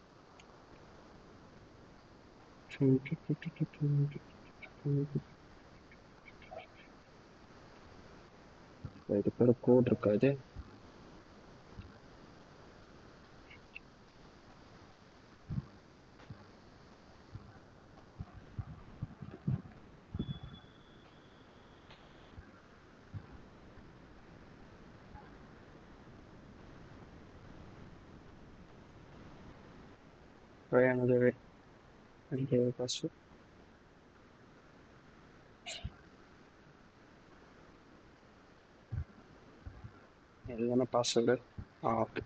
இது பேர் கோட் இருக்காது. Try another way. And give a password. இதுதானே பாஸ்வேர்டு? ஓகே.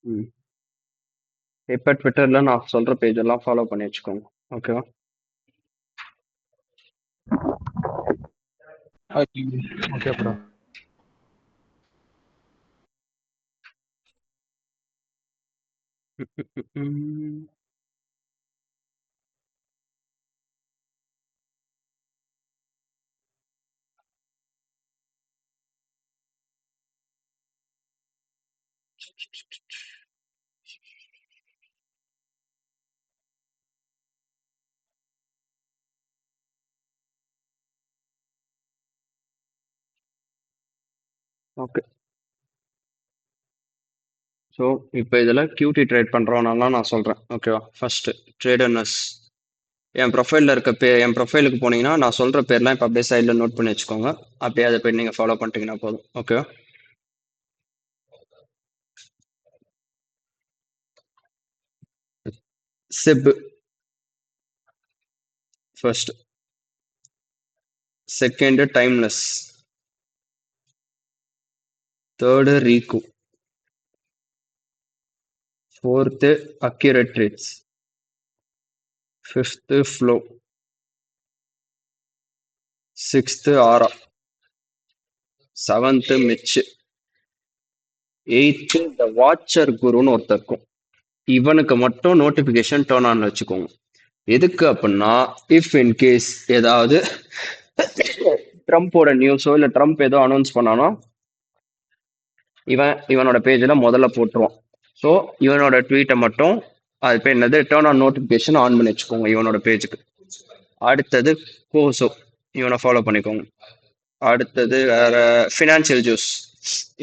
ம் இப்ப ட்விட்டர்ல நான் சொல்ற பேஜ் எல்லாம் ஃபாலோ பண்ணி வச்சுக்கோங்க. ஓகேவா? Okay bro. ஓகே. ஸோ இப்போ இதில் QT ட்ரேட் பண்ணுறவனெல்லாம் நான் சொல்கிறேன். ஓகேவா? ஃபர்ஸ்ட் ட்ரேடர்னஸ் என் ப்ரொஃபைலில் இருக்க என் ப்ரொஃபைலுக்கு போனீங்கன்னா நான் சொல்கிற பேர்லாம் இப்போ அப்படியே சைடில் நோட் பண்ணி வச்சுக்கோங்க. அப்படியே அதை போய் நீங்கள் ஃபாலோ பண்ணிட்டீங்கன்னா போதும். ஓகேவா? செப் ஃபர்ஸ்ட், செகண்ட் டைம்லெஸ், தேர்டு ரீகு, fourth accurate trades, fifth flow, sixth aura, seventh மிச்சு, எயித்து த வாட்சர் குருன்னு ஒருத்தர் இருக்கும். இவனுக்கு மட்டும் நோட்டிஃபிகேஷன் டர்ன் ஆன் வச்சுக்கோங்க. எதுக்கு அப்படின்னா இஃப் இன் கேஸ் ஏதாவது ட்ரம்ப்போட நியூஸோ இல்லை ட்ரம்ப் ஏதோ அனௌன்ஸ் பண்ணானோ இவனோட பேஜில் முதல்ல போட்டுருவான். ஸோ இவனோட ட்வீட்டை மட்டும் அது பேர் என்னது டர்ன் ஆன் நோட்டிஃபிகேஷன் ஆன் பண்ணி வச்சுக்கோங்க இவனோட பேஜுக்கு. அடுத்தது கோசோ, இவனை ஃபாலோ பண்ணிக்கோங்க. அடுத்தது வேற ஃபினான்ஷியல் ஜூஸ்,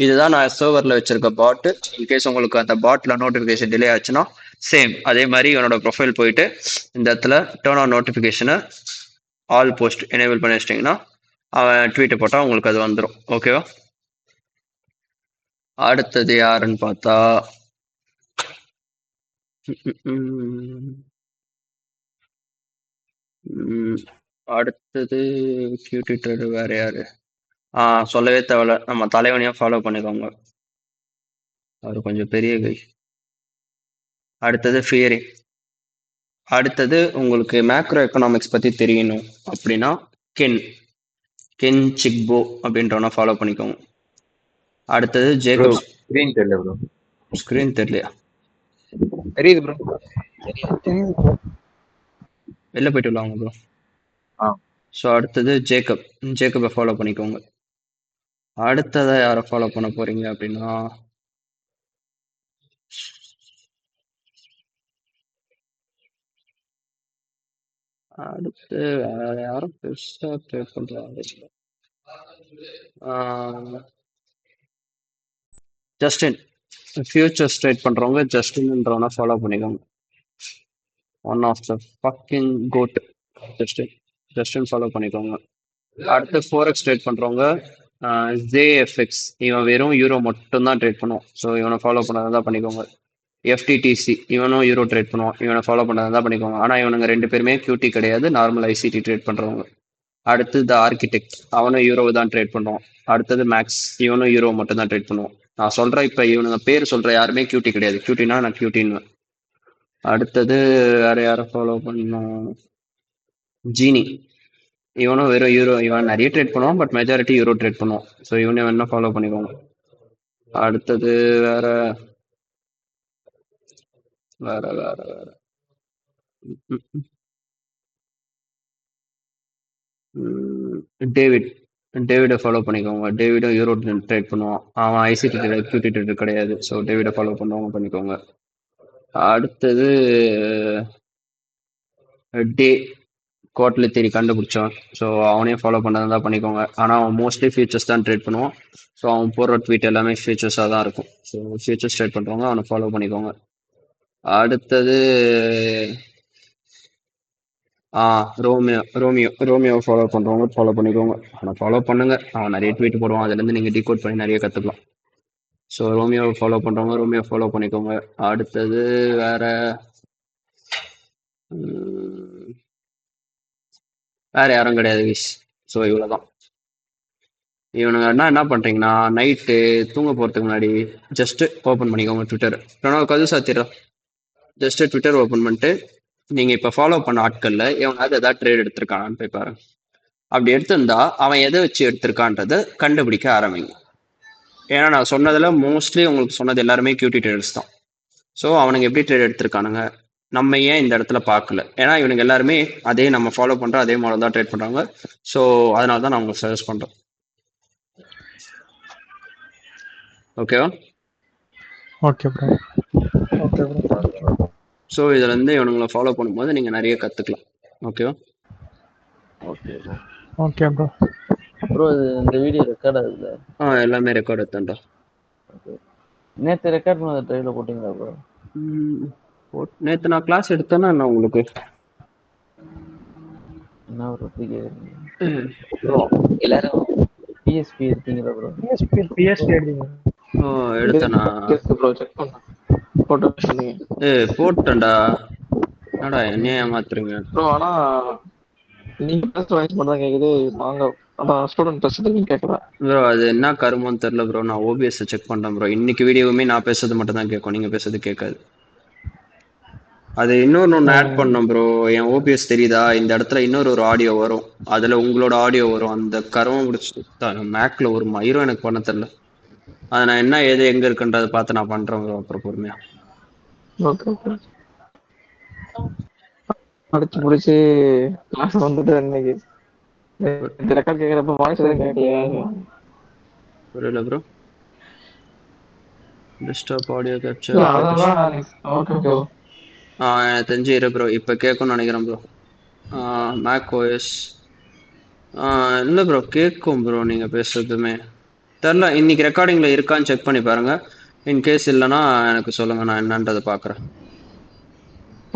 இதுதான் நான் சர்வரில் வச்சிருக்க பாட்டு. இன்கேஸ் உங்களுக்கு அந்த பாட்டில் நோட்டிஃபிகேஷன் டிலே ஆச்சுன்னா சேம் அதே மாதிரி இவனோட ப்ரொஃபைல் போயிட்டு இந்த இடத்துல டர்ன் ஆன் நோட்டிஃபிகேஷனை ஆல் போஸ்ட் எனேபிள் பண்ணி வச்சிட்டிங்கன்னா அவன் ட்வீட்டை போட்டால் உங்களுக்கு அது வந்துடும். ஓகேவா? அடுத்தது யாருன்னு பார்த்தா அடுத்தது QT ட்ரேடு வேற யாரு? சொல்லவே தேவையில்ல, நம்ம தலைவனையும் ஃபாலோ பண்ணிக்கோங்க. அவர் கொஞ்சம் பெரிய கை. அடுத்தது ஃபியரி. அடுத்தது உங்களுக்கு மேக்ரோ எக்கனாமிக்ஸ் பற்றி தெரியணும் அப்படின்னா கென் சிக்போ அப்படின்றவனை ஃபாலோ பண்ணிக்கோங்க. அடுத்தது ஜேக்கப். ஸ்கிரீன் தெரியல ப்ரோ. ஸ்க்ரீன் தெரியலையா? தெரியுது ப்ரோ. வெளில போயிட்டு விடலாங்க ப்ரோ. ஸோ அடுத்தது ஜேக்கப்பை ஃபாலோ பண்ணிக்கோங்க. அடுத்ததை யாரை ஃபாலோ பண்ண போறீங்க அப்படின்னா அடுத்து வேற யாரும் பெருசா ட்ரேட் பண்றாங்க. ஜஸ்டின், ஃபியூச்சர்ஸ் ட்ரேட் பண்றவங்க ஜஸ்டின்ன்றவனை ஃபாலோ பண்ணிக்கோங்க. One of the fucking goat Justin follow பண்ணிக்கோங்க. அடுத்து ஃபோரெக்ஸ் ட்ரேட் பண்றவங்க ஜேஎஃப்எக்ஸ், இவன் வெறும் யூரோ மட்டும் தான் ட்ரேட் பண்ணுவான். ஸோ இவனை ஃபாலோ பண்ணதான் பண்ணிக்கோங்க. FTTC, இவனும் யூரோ ட்ரேட் பண்ணுவான். இவனை ஃபாலோ பண்ணதான் பண்ணிக்கோங்க. ஆனால் இவனுங்க ரெண்டு பேருமே QT கிடையாது, நார்மல் ICT ட்ரேட் பண்றவங்க. அடுத்து த ஆர்கிடெக்ட், அவனும் யூரோவை தான் ட்ரேட் பண்ணுவான். அடுத்தது மேக்ஸ், இவனும் யூரோ மட்டும் தான் ட்ரேட் பண்ணுவான். நான் சொல்றேன் இப்போ இவனுங்க பேர் சொல்ற யாருமே QT கிடையாது. QTனா நான் QTன்னு. அடுத்தது வேற யாரை ஃபாலோ பண்ணோம்? ஜீனி, இவனும் வெறும் யூரோ, இவன் நிறைய ட்ரேட் பண்ணுவான், பட் மெஜாரிட்டி யூரோ ட்ரேட் பண்ணுவான். ஸோ இவனை வேணா ஃபாலோ பண்ணிக்கோங்க. அடுத்தது வேற வேற வேற வேற டேவிடை ஃபாலோ பண்ணிக்கோங்க. டேவிடும் யூரோ ட்ரேட் பண்ணுவான். அவன் ICT QT ட்ரேட் கிடையாது. ஸோ டேவிடை ஃபாலோ பண்ணுவாங்க பண்ணிக்கோங்க. அடுத்தது டே குவார்ட்லி தேடி கண்டுபிடிச்சான். ஸோ அவனையும் ஃபாலோ பண்ணதான் தான் பண்ணிக்கோங்க. ஆனால் அவன் மோஸ்ட்லி ஃபியூச்சர்ஸ் தான் ட்ரேட் பண்ணுவான். ஸோ அவன் போடுற ட்வீட் எல்லாமே ஃபியூச்சர்ஸாக தான் இருக்கும். ஸோ ஃபியூச்சர்ஸ் ட்ரேட் பண்ணுறவங்க அவனை ஃபாலோ பண்ணிக்கோங்க. அடுத்தது ரோமியோ ஃபாலோ பண்ணுறவங்க ஃபாலோ பண்ணிக்கோங்க. அவனை ஃபாலோ பண்ணுங்க. அவன் நிறைய ட்வீட் போடுவான், அதுலேருந்து நீங்கள் டிகோட் பண்ணி நிறைய கற்றுக்கலாம். ஸோ ரோமியோவை ஃபாலோ பண்ணுறவங்க ரோமியோ ஃபாலோ பண்ணிக்கோங்க. அடுத்தது வேற யாரும் கிடையாது விஷ். ஸோ இவ்வளோதான். இவனுங்கன்னா என்ன பண்ணுறீங்கன்னா நைட்டு தூங்க போகிறதுக்கு முன்னாடி ஜஸ்ட்டு ஓப்பன் பண்ணிக்கோங்க ட்விட்டர். பிரணவ் கது சாத்திரா ஜஸ்ட் ட்விட்டர் ஓப்பன் பண்ணிட்டு நீங்க இப்ப ஃபாலோ பண்ண ஆட்கள்ல எவனாவது ஏதாவது ட்ரேட் எடுத்திருக்கானான்னு போய் பாருங்க. அப்படி எடுத்திருந்தா அவன் எதை வச்சு எடுத்திருக்கான்றத கண்டுபிடிக்க ஆரம்பிங்க. ஏன்னா நான் சொன்னதுல மோஸ்ட்லி உங்களுக்கு சொன்னது எல்லாருமே கியூட்டி ட்ரேடர்ஸ் தான். ஸோ அவனுங்க எப்படி ட்ரேட் எடுத்திருக்கானுங்க, நம்ம ஏன் இந்த இடத்துல பார்க்கல? ஏன்னா இவனுங்க எல்லாருமே அதே நம்ம ஃபாலோ பண்ற அதே மாடல் தான் ட்ரேட் பண்றாங்க. ஸோ அதனால தான் நான் உங்களுக்கு சஜஸ்ட் பண்றேன். ஓகேவா? Okay bro. Okay bro. So இதுல இருந்து இவனுங்களை ஃபாலோ பண்ணும்போது நீங்க நிறைய கத்துக்கலாம். ஓகேவா? Okay bro. Okay bro. Bro இது இந்த வீடியோ ரெக்கார்ட் ஆகுதுல்ல? எல்லாமே ரெக்கார்ட் எடுத்தேன்டா. ஓகே. நேற்று ரெக்கார்ட் பண்ண ட்ரைவில் போட்டிங்களா ப்ரோ? நேற்று நான் கிளாஸ் எடுத்தேன்னா நான் உங்களுக்கு என்ன ப்ரோ ப்ரோ எல்லாரும் பிஎஸ்பி எடுத்தீங்களா ப்ரோ? பிஎஸ்பி எடுத்தீங்க? எடுத்தேனா? ப்ரோ செக் பண்ணேன். போட்டோ சொன்னீங்க. போட்டேன்டா. என்னடா என்னைய ஏமாத்துறீங்க ப்ரோ? ஆனா நீங்க பேசுற வாய்ஸ் மட்டும் தான் கேக்குது. நாங்க அதான் ஸ்டூடெண்ட் பேசுறது கேட்கல ப்ரோ. அது என்ன கருமோன்னு தெரியல ப்ரோ. நான் ஓபிஎஸ் செக் பண்றேன் ப்ரோ. இன்னைக்கு வீடியோவுமே நான் பேசுறது மட்டும் தான் கேட்கும், நீங்க பேசுறது கேட்காது. அது இன்னொன்னு ஆட் பண்ணோம் ப்ரோ. என் ஓபிஎஸ் தெரியுதா? இந்த இடத்துல இன்னொரு ஆடியோ வரும், அதுல உங்களோட ஆடியோ வரும். அந்த கருமம் முடிச்சு மேக்ல ஒரு மயிரும் எனக்கு பண்ண தெரியல. அதை நான் என்ன ஏது எங்க இருக்குன்றதை பார்த்து நான் பண்றேன் ப்ரோ, அப்புறம் பொறுமையா. Okay okay. அடிச்சு முடிச்சு கிளாஸ் வந்துட்டு இன்னைக்கு ரெக்கார்ட் கேட்கறப்ப வாய்ஸ் எதுவும் கேட்கலையா? புரியல bro. Disturb audio capture. Okay okay. எனக்கு தெரிஞ்சு இரு ப்ரோ, இப்போ கேட்கும்னு நினைக்கிறேன் ப்ரோ. மேக் ஓஎஸ் இல்லை ப்ரோ, கேட்கும் ப்ரோ நீங்க பேசுறதுமே. தெரில, இன்னைக்கு ரெக்கார்டிங்ல இருக்கான்னு செக் பண்ணி பாருங்க. இன்கேஸ் இல்லைன்னா எனக்கு சொல்லுங்க, நான் என்னன்றதை பார்க்குறேன்.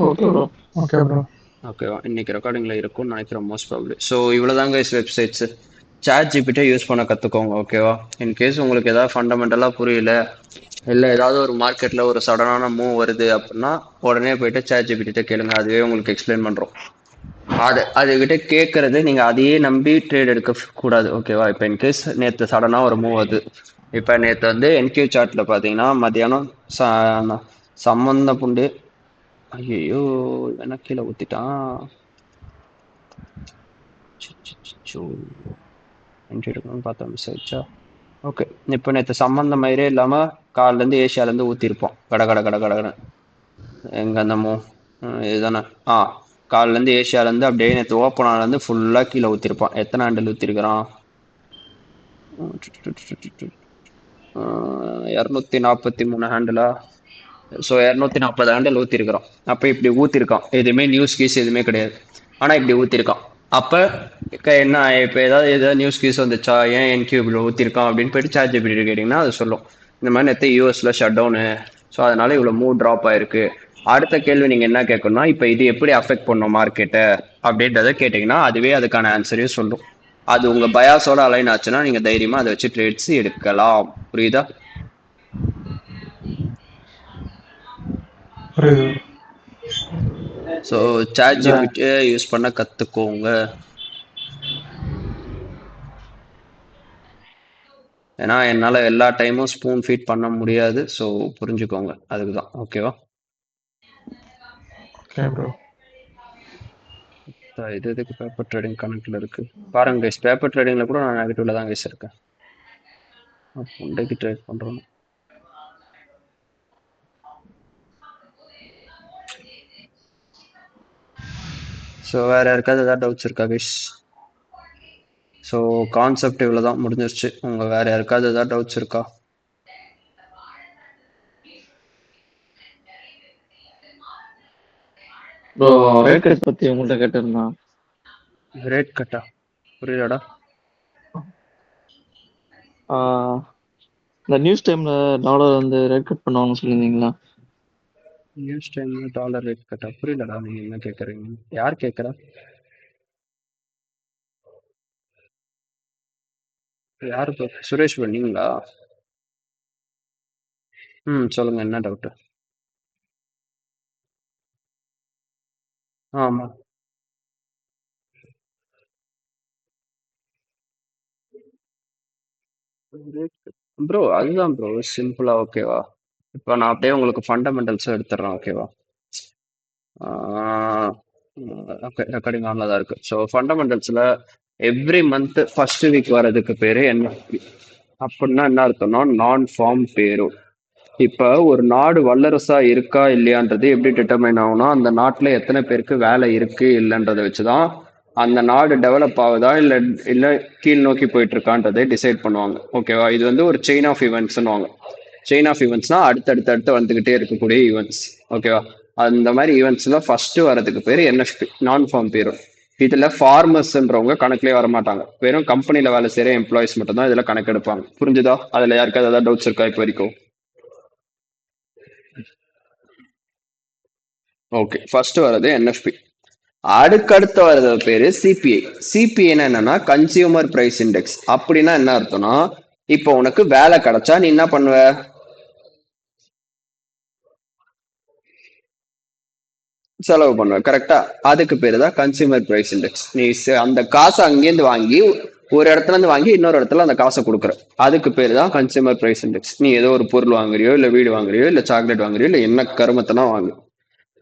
Okay bro. Okay bro. ஓகேவா? இன்னைக்கு ரெக்கார்டிங்ல இருக்கும்னு நினைக்கிறேன் மோஸ்ட் ப்ராப்ளி. ஸோ இவ்வளோதாங்க வெப்சைட்ஸ். சாட் ஜிபிட்டே யூஸ் பண்ண கற்றுக்கோங்க. ஓகேவா? இன்கேஸ் உங்களுக்கு ஏதாவது ஃபண்டமெண்டலாக புரியல, இல்லை ஏதாவது ஒரு மார்க்கெட்டில் ஒரு சடனான மூவ் வருது அப்படின்னா உடனே போயிட்டு சாட் ஜிபிட்ட கேளுங்க, அதுவே உங்களுக்கு எக்ஸ்பிளைன் பண்ணுறோம். அதுகிட்ட கேட்கறது நீங்க அதையே நம்பி ட்ரேட் எடுக்க கூடாது. ஓகேவா? இப்போ இன்கேஸ் நேற்று சடனா ஒரு மூவ் வருது. இப்போ நேற்று வந்து என்கியூ சார்ட்ல பார்த்தீங்கன்னா மத்தியானம் சம்பந்த புண்டு. ஐயோ, என்ன கீழே ஊத்திட்டான். என்ட்ரி எடுக்கணும்னு பார்த்தா மிஸ் ஆயிடுச்சா? ஓகே. இப்போ நேற்று சம்பந்த மயிரே இல்லாம காலில இருந்து ஏசியால இருந்து ஊத்திருப்போம் கட கட கட கடன்னு. எங்க அந்த மூவ் இதுதானே? காலில இருந்து ஏசியால இருந்து அப்படியே நேற்று ஓப்பன் ஆனது இருந்து ஃபுல்லா கீழே ஊத்திருப்பான். எத்தனை ஹேண்டில் ஊத்திருக்கிறான்? 243 ஹேண்டிலா? ஸோ 240 ஹேண்டில் ஊத்திருக்கிறோம். அப்ப இப்படி ஊத்திருக்கான், எதுவுமே நியூஸ் கீஸ் எதுவுமே கிடையாது, ஆனா இப்படி ஊத்திருக்கான். அப்ப என்ன, இப்ப ஏதாவது நியூஸ் கீஸ் வந்துச்சா, ஏன் என்கியூ இப்படி ஊத்திருக்கான் அப்படின்னு போயிட்டு சாட் ஜிபிடி கேட்டீங்கன்னா அது சொல்லும். இந்த மாதிரி நேற்று யூஎஸ்ல ஷட் டவுனு, ஸோ அதனால இவ்வளவு மூவ் ட்ராப் ஆயிருக்கு. அடுத்த கேள்வி நீங்க என்ன கேட்கணும்னா, இப்ப இது எப்படி அஃபெக்ட் பண்ணும் மார்க்கெட்டை அப்படின்றத கேட்டீங்கன்னா அதுவே அதுக்கான ஆன்சரையும் சொல்லும். அது உங்க பயாஸோட அலைன் ஆச்சுன்னா நீங்க தைரியமா அதை வச்சு ட்ரேட்ஸ் எடுக்கலாம். புரியுதா? புரியுது. ஸோ சாட் ஜிபிடியை யூஸ் பண்ண கத்துக்கோங்க. ஏன்னா என்னால எல்லா டைமும் ஸ்பூன் ஃபீட் பண்ண முடியாது. ஸோ புரிஞ்சுக்கோங்க, அதுக்குதான். ஓகேவா? Okay bro. இது எதுக்கு பேப்பர் ட்ரேடிங் கனெக்ட்ல இருக்கு பாருங்க கைஸ். பேப்பர் ட்ரேடிங்ல கூட நான் நெகட்டிவ்ல தான் கைஸ் இருக்கேன். புண்டைக்கு ட்ரேட் பண்றோம். ஸோ வேற யாருக்காவது ஏதாவது டவுட்ஸ் இருக்கா கைஸ்? ஸோ கான்செப்ட் இவ்வளோதான், முடிஞ்சிருச்சு. உங்க வேற யாருக்காவது ஏதாவது டவுட்ஸ் இருக்கா? ப்ரோ ரேட் கட் பத்தி உங்கள்கிட்ட கேட்டிருந்தான். ரேட் கட்டா? புரியலடா. இந்த நியூஸ் டைம்ல டாலர் வந்து ரேட் கட் பண்ணுவாங்கன்னு சொல்லியிருந்தீங்களா? நியூஸ் டைம்ல டாலர் ரேட் கட்டா? புரியலடா, நீங்க என்ன கேக்குறீங்க? யார் கேக்குறா? யாரு சுரேஷ் பண்ணீங்களா? சொல்லுங்க, என்ன டவுட்? ஆமா ப்ரோ, அதுதான் ப்ரோ சிம்பிளா. ஓகேவா? இப்போ நான் அப்படியே உங்களுக்கு ஃபண்டமெண்டல்ஸும் எடுத்துடுறேன். ஓகேவா? ரெக்கார்டிங் ஆன்ல தான் இருக்கு. ஸோ ஃபண்டமெண்டல்ஸ்ல எவ்ரி மந்த் ஃபர்ஸ்ட் வீக் வர்றதுக்கு பேரு என்எஃப்பி. அப்படின்னா என்ன அர்த்தம்னா நான் ஃபார்ம் பேரோல். இப்ப ஒரு நாடு வல்லரசா இருக்கா இல்லையான்றது எப்படி டிட்டர்மைன் ஆகும்னா அந்த நாட்டுல எத்தனை பேருக்கு வேலை இருக்கு இல்லைன்றதை வச்சுதான் அந்த நாடு டெவலப் ஆகுதா இல்ல இல்ல கீழ் நோக்கி போயிட்டு இருக்கான்றதை டிசைட் பண்ணுவாங்க. ஓகேவா? இது வந்து ஒரு செயின் ஆஃப் ஈவெண்ட்ஸ்னுவாங்க. செயின் ஆஃப் ஈவெண்ட்ஸ்னா அடுத்தடுத்து வந்துகிட்டே இருக்கக்கூடிய ஈவெண்ட்ஸ். ஓகேவா? அந்த மாதிரி ஈவெண்ட்ஸ்ல ஃபர்ஸ்ட் வரதுக்கு பேர் என்எஃப்பி, நான் ஃபார்ம் பேரோல். இதுல ஃபார்மர்ஸ்ன்றவங்க கணக்குலயே வர மாட்டாங்க. வெறும் கம்பெனில வேலை செய்யற எம்ப்ளாயிஸ் மட்டும் தான் இதுல கணக்கு எடுப்பாங்க. புரிஞ்சுதா? அதுல யாருக்காவது ஏதாவது டவுட்ஸ் இருக்கா இப்போ வரைக்கும்? ஓகே, ஃபர்ஸ்ட் வர்றது என்எஃப்பி. அடுக்கடுத்து வர்றது பேரு சிபிஐ. சிபிஐனா என்னன்னா கன்சியூமர் பிரைஸ் இண்டெக்ஸ். அப்படின்னா என்ன அர்த்தம்னா இப்போ உனக்கு வேலை கிடைச்சா நீ என்ன பண்ணுவ? செலவு பண்ணுவ. கரெக்டா? அதுக்கு பேரு தான் கன்சியூமர் பிரைஸ் இண்டெக்ஸ். நீ அந்த காசை அங்கேருந்து வாங்கி ஒரு இடத்துல இருந்து வாங்கி இன்னொரு இடத்துல அந்த காசை கொடுக்குற, அதுக்கு பேரு தான் கன்சியூமர் பிரைஸ் இண்டெக்ஸ். நீ ஏதோ ஒரு பொருள் வாங்குறியோ இல்ல வீடு வாங்குறியோ இல்ல சாக்லேட் வாங்குறியோ இல்ல என்ன கருமத்தனா வாங்கு,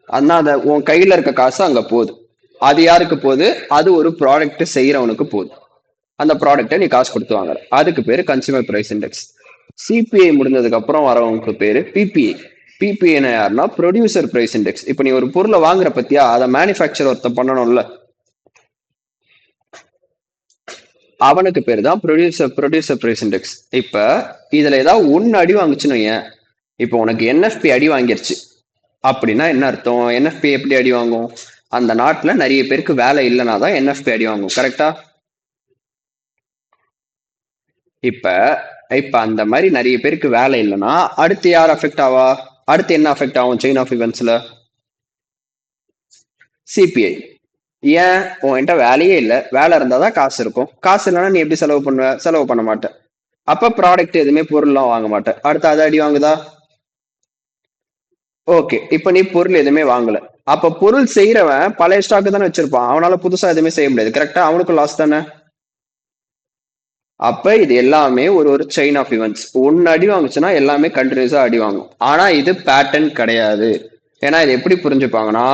ஆனா அத உன் கையில இருக்க காசு அங்க போகுது. அது யாருக்கு போகுது? அது ஒரு ப்ராடக்ட் செய்யறவனுக்கு போகுது. அந்த ப்ராடக்ட்டை நீ காசு கொடுத்து வாங்குற, அதுக்கு பேரு கன்சியூமர் பிரைஸ் இண்டெக்ஸ். சிபிஐ முடிஞ்சதுக்கு அப்புறம் வரவங்களுக்கு பேரு பிபிஐ. பிபிஐ யாருன்னா ப்ரொடியூசர் பிரைஸ் இண்டெக்ஸ். இப்ப நீ ஒரு பொருளை வாங்குற பத்தியா, அதை மேனுஃபேக்சர் ஒருத்தன் பண்ணணும்ல, அவனுக்கு பேர் தான் ப்ரொடியூசர் பிரைஸ் இண்டெக்ஸ். இப்ப இதுல ஏதாவது ஒன்னு அடி வாங்குச்சுன்னு வையேன், இப்போ உனக்கு என்எஃப்பி அடி வாங்கிருச்சு அப்படின்னா என்ன அர்த்தம்? என்எஃப்பி எப்படி அடி வாங்கும்? அந்த நாட்டுல நிறைய பேருக்கு வேலை இல்லைன்னா தான் என்எஃப்பி அடி வாங்கும். கரெக்டா? இப்ப இப்ப அந்த மாதிரி நிறைய பேருக்கு வேலை இல்லைன்னா அடுத்து யார் அஃபெக்ட் ஆவா? அடுத்து என்ன அஃபெக்ட் ஆகும் செயின் ஆஃப் இவெண்ட்ஸ்ல? சிபிஐ. ஏன்? உன்கிட்ட வேலையே இல்லை, வேலை இருந்தாதான் காசு இருக்கும். காசு இல்லைன்னா நீ எப்படி செலவு பண்ணுவ? செலவு பண்ண மாட்டேன். அப்ப ப்ராடக்ட் எதுவுமே பொருள்லாம் வாங்க மாட்டேன். அடுத்து அதை அடி வாங்குதா? ஓகே, இப்ப நீ பொருள் எதுவுமே வாங்கல, அப்ப பொருள் செய்யறவன் பழைய ஸ்டாக் தானே வச்சிருப்பான், அவனால புதுசா எதுவுமே செய்ய முடியாது. கரெக்டா? அவனுக்கு லாஸ் தானே. அப்ப இது எல்லாமே ஒரு ஒரு செயின் ஆஃப் இவெண்ட்ஸ். ஒன்னு அடி வாங்குச்சுன்னா எல்லாமே கண்டினியூஸா அடி வாங்கும். ஆனா இது பேட்டர்ன் கிடையாது. ஏன்னா இது எப்படி புரிஞ்சுப்பாங்கன்னா,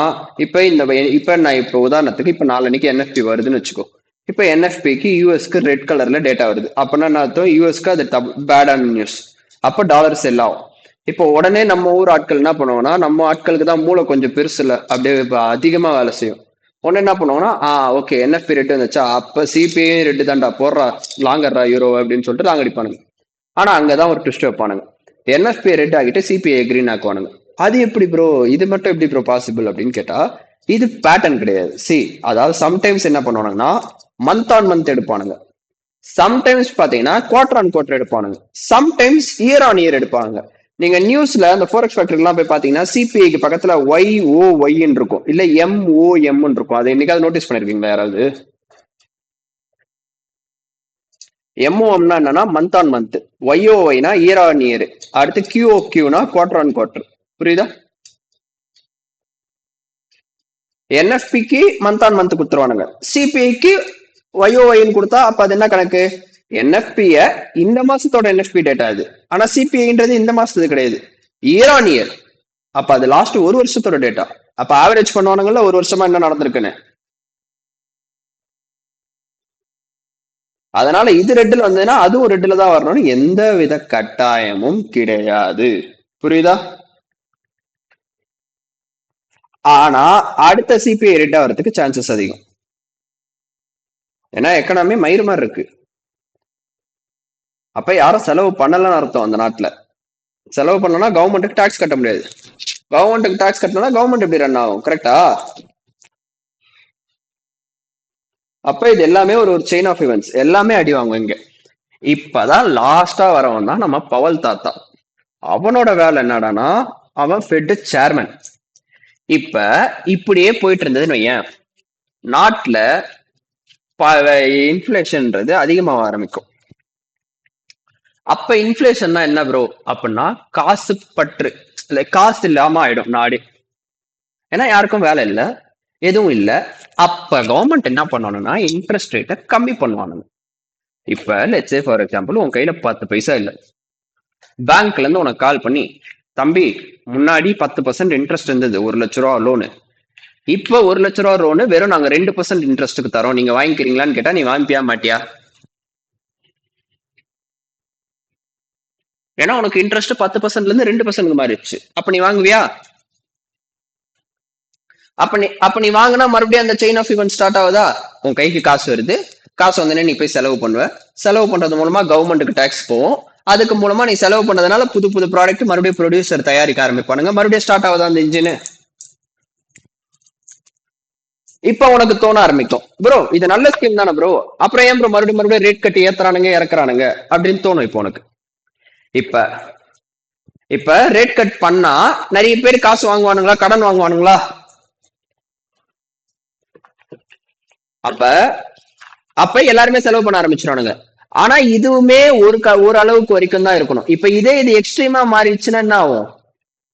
இப்ப நான் இப்ப உதாரணத்துக்கு இப்ப நாளைக்கு என்எஃப்பி வருதுன்னு வச்சுக்கோ. இப்ப என்எஃபிக்கு யூஎஸ்க்கு ரெட் கலர்ல டேட்டா வருது அப்படின்னா என்ன அர்த்தம்? யூஎஸ்க்கு அது பேடான நியூஸ். அப்ப டாலர் செல் ஆகும். இப்போ உடனே நம்ம ஊர் ஆட்கள் என்ன பண்ணுவோம்னா, நம்ம ஆட்களுக்கு தான் மூளை கொஞ்சம் பெருசு இல்லை, அப்படியே அதிகமா வேலை செய்யும். உடனே என்ன பண்ணுவாங்கன்னா, ஓகே என்எஃப்பி ரேட் வந்துச்சா, அப்ப சிபிஐ ரேட்டு தான்டா போடுறா, லாங்கர்ரா யூரோ அப்படின்னு சொல்லிட்டு லாங் அடிப்பானுங்க. ஆனா அங்கதான் ஒரு ட்விஸ்ட் வைப்பானுங்க. என்எஃப்பி ரேட் ஆகிட்டு சிபிஐ கிரீன் ஆக்குவானுங்க. அது எப்படி ப்ரோ? இது மட்டும் எப்படி ப்ரோ பாசிபிள் அப்படின்னு கேட்டா, இது பேட்டர்ன் கிடையாது. அதாவது சம்டைம்ஸ் என்ன பண்ணுவானுங்கன்னா மந்த் ஆன் மந்த் எடுப்பானுங்க, சம்டைம்ஸ் பாத்தீங்கன்னா குவார்டர் ஆன் குவார்டர் எடுப்பானுங்க, சம்டைம்ஸ் இயர் ஆன் இயர் எடுப்பாங்க. நீங்க நியூஸ்ல அந்த ஃபோரெக்ஸ் ஃபேக்டரி எல்லாம் போய் பாத்தீங்கன்னா சிபிஐக்கு பக்கத்துல YOY இருக்கும், இல்ல MOM இருக்கும். அதை என்னைக்காவது நோட்டீஸ் பண்ணிருக்கீங்களா யாராவது? MOMனா என்னன்னா மந்த் ஆன் மந்த், YOYனா இயர் ஆன் இயர், அடுத்து QOQனா குவார்டர் ஆன் குவார்டர். புரியுதா? என்எஃபிக்கு மந்த் ஆன் மந்த் கொடுத்துருவானுங்க, சிபிஐக்கு YOYன்னு கொடுத்தா அப்ப அது என்ன கணக்கு? என்எஃபிய இந்த மாசத்தோட என்எஃபி டேட்டா அது, ஆனா சிபிஐன்றது இந்த மாசத்துக்கு கிடையாது, இயர் ஆன் இயர். அப்ப அது லாஸ்ட் ஒரு வருஷத்தோட டேட்டா. அப்ப ஆவரேஜ் பண்ணுவானுங்கல்ல ஒரு வருஷமா என்ன நடந்திருக்குன்னு. அதனால இது ரெட்டில் வந்ததுன்னா அதுவும் ரெட்டில தான் வரணும்னு எந்த வித கட்டாயமும் கிடையாது. புரியுதா? ஆனா அடுத்த சிபிஐ ரேட்டா வரதுக்கு சான்சஸ் அதிகம். ஏன்னா எக்கனாமி மயிறு மாதிரி இருக்கு. அப்ப யாரும் செலவு பண்ணலன்னு அர்த்தம். அந்த நாட்டுல செலவு பண்ணலன்னா கவர்மெண்ட்டுக்கு டாக்ஸ் கட்ட முடியாது. கவர்மெண்ட்டுக்கு டாக்ஸ் கட்டணும்னா கவர்மெண்ட் எப்படி ரன் ஆகும்? கரெக்டா? அப்ப இது எல்லாமே ஒரு ஒரு செயின் ஆஃப் இவெண்ட்ஸ், எல்லாமே அடி வாங்குவோம் இங்க. இப்பதான் லாஸ்டா வரவன் தான் நம்ம பவல் தாத்தா. அவனோட வேலை என்னடானா அவன் ஃபெட் சேர்மன். இப்ப இப்படியே போயிட்டு இருந்ததுன்னு வையேன், நாட்டுல இன்ஃபிளேஷன்ன்றது அதிகமாக ஆரம்பிக்கும். அப்ப இன்ஃபிளேஷன்னா என்ன ப்ரோ அப்படின்னா காசு பற்று, காசு இல்லாம ஆயிடும் நாடு. ஏன்னா யாருக்கும் வேலை இல்லை, எதுவும் இல்லை. அப்ப கவர்மெண்ட் என்ன பண்ணணும்னா இன்ட்ரெஸ்ட் ரேட்டை கம்மி பண்ணுவானுங்க. இப்ப லெட்ஸ் சே ஃபார் எக்ஸாம்பிள் உன் கையில 10 பைசா இல்லை, பேங்க்ல இருந்து உனக்கு கால் பண்ணி, தம்பி முன்னாடி 10% இன்ட்ரெஸ்ட் இருந்தது, 1 லட்ச ரூபா லோனு, இப்ப 1,00,000 லோனு வெறும் நாங்க 2% இன்ட்ரெஸ்ட்டுக்கு தரோம், நீங்க வாங்கிக்கிறீங்களான்னு கேட்டா நீ வாங்கிப்பியா மாட்டியா? ஏன்னா உனக்கு இன்ட்ரெஸ்ட் 10%ல இருந்து 2% மாறிடுச்சு. அப்ப நீ வாங்குவியா? அப்ப நீ வாங்கினா மறுபடியும் அந்த செயின் ஆஃப் இவெண்ட் ஸ்டார்ட் ஆகுதா? உன் கைக்கு காசு வருது, காசு வந்தோடனே நீ போய் செலவு பண்ணுவ, செலவு பண்றது மூலமா கவர்மெண்ட்டுக்கு டாக்ஸ் போகும், அதுக்கு மூலமா நீ செலவு பண்ணதுனால புது புது ப்ராடக்ட் மறுபடியும் ப்ரொடியூசர் தயாரிக்க ஆரம்பிப்பானுங்க, மறுபடியும் ஸ்டார்ட் ஆகுதா அந்த இன்ஜின். இப்ப உனக்கு தோண ஆரம்பிக்கும், ப்ரோ இது நல்ல ஸ்கீம் தானே ப்ரோ, அப்புறம் ஏன் ப்ரோ மறுபடியும் ரேட் கட்டி ஏத்துறானுங்க இறக்குறானுங்க அப்படின்னு தோணும். இப்போ உனக்கு இப்ப இப்ப ரேட் கட் பண்ணா நிறைய பேர் காசு வாங்குவானுங்களா, கடன் வாங்குவானுங்களா? அப்ப அப்ப எல்லாருமே செலவு பண்ண ஆரம்பிச்சிருவானுங்க. ஆனா இதுவுமே ஒரு அளவுக்கு வரைக்கும் தான் இருக்கணும். இப்ப இது எக்ஸ்ட்ரீமா மாறிடுச்சுன்னா என்ன ஆகும்?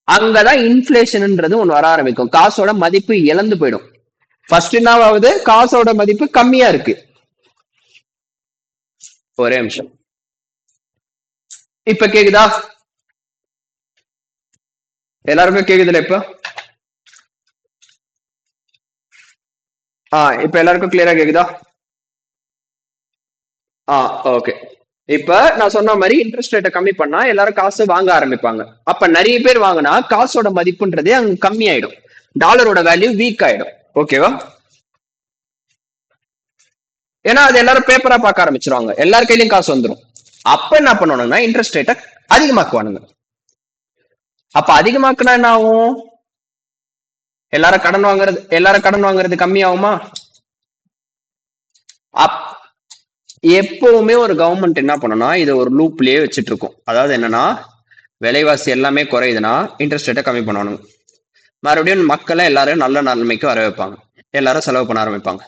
அங்கதான் இன்ஃபிளேஷன்ன்றது ஒண்ணு வர ஆரம்பிக்கும், காசோட மதிப்பு இழந்து போயிடும். ஃபர்ஸ்ட் என்னாவது, காசோட மதிப்பு கம்மியா இருக்கு. ஒரே நிமிஷம், இப்ப கேக்குதா? எல்லாருக்கும் கேக்குதுல இப்ப? இப்ப எல்லாருக்கும் கிளியரா கேக்குதா? ஓகே. இப்ப நான் சொன்ன மாதிரி இன்ட்ரெஸ்ட் ரேட்டை கம்மி பண்ணா எல்லாரும் காசு வாங்க ஆரம்பிப்பாங்க. அப்ப நிறைய பேர் வாங்கினா காசோட மதிப்புன்றதே அங்க கம்மி ஆயிடும், டாலரோட வேல்யூ வீக் ஆயிடும். ஓகேவா? ஏன்னா அது எல்லாரும் பேப்பரா பார்க்க ஆரம்பிச்சிருவாங்க, எல்லார் கையிலயும் காசு வந்துடும். அப்ப என்ன பண்ணணும்னா இன்ட்ரெஸ்ட் ரேட்டை அதிகமாக்குவானுங்க. அப்ப அதிகமாக்குனா என்ன ஆகும்? எல்லாரும் கடன் வாங்குறது கம்மி ஆகுமா? எப்பவுமே ஒரு கவர்மெண்ட் என்ன பண்ணனா இதை ஒரு லூப்லயே வச்சுட்டு இருக்கும். அதாவது என்னன்னா, விலைவாசி எல்லாமே குறையுதுன்னா இன்ட்ரெஸ்ட் ரேட்டை கம்மி பண்ணணும், மறுபடியும் மக்களை எல்லாரும் நல்ல நிலைமைக்கு வர வைப்பாங்க, எல்லாரும் செலவு பண்ண ஆரம்பிப்பாங்க.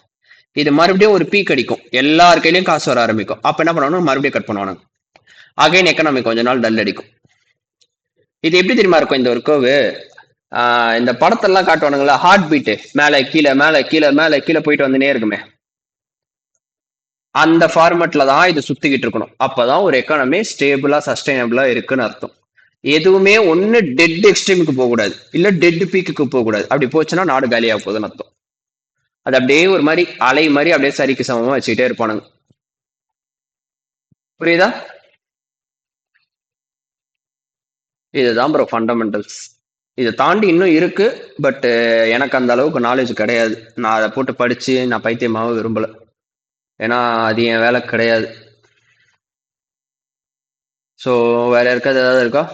இது மறுபடியும் ஒரு பீக் அடிக்கும், எல்லார் கையிலயும் காசு வர ஆரம்பிக்கும். அப்ப என்ன பண்ணணும், மறுபடியும் கட் பண்ணுவானுங்க, அகைன் எக்கனாமிக் கொஞ்ச நாள் டல் அடிக்கும். இது எப்படி தெரியுமா இருக்கும் இந்த ஒரு கர்வு? இந்த படத்தெல்லாம் காட்டுவானுங்களா, ஹார்ட் பீட்டு மேல கீழே மேல கீழே மேல கீழே போயிட்டு வந்துனே இருக்குமே, அந்த ஃபார்மேட்ல தான் இது சுத்திக்கிட்டு இருக்கணும். அப்பதான் ஒரு எக்கானமி ஸ்டேபிளா சஸ்டைனபிளா இருக்குன்னு அர்த்தம். எதுவுமே ஒண்ணு டெட் எக்ஸ்ட்ரீமுக்கு போக கூடாது, இல்ல டெட் பீக்குக்கு போக கூடாது. அப்படி போச்சுன்னா நாடு காலியாக போகுதுன்னு அர்த்தம். அது அப்படியே ஒரு மாதிரி அலை மாதிரி அப்படியே சரிக்கு சமமா வச்சுக்கிட்டே இருப்பானுங்க. புரியுதா? இதுதான் ப்ரோ ஃபண்டமெண்டல்ஸ். இதை தாண்டி இன்னும் இருக்கு, பட் எனக்கு அந்த அளவுக்கு நாலேஜ் கிடையாது. நான் அதை போட்டு படிச்சு நான் பைத்தியமாக விரும்பல, ஏன்னா அது என் வேலை கிடையாது. ஸோ வேற யாருக்காவது ஏதாவது இருக்கா?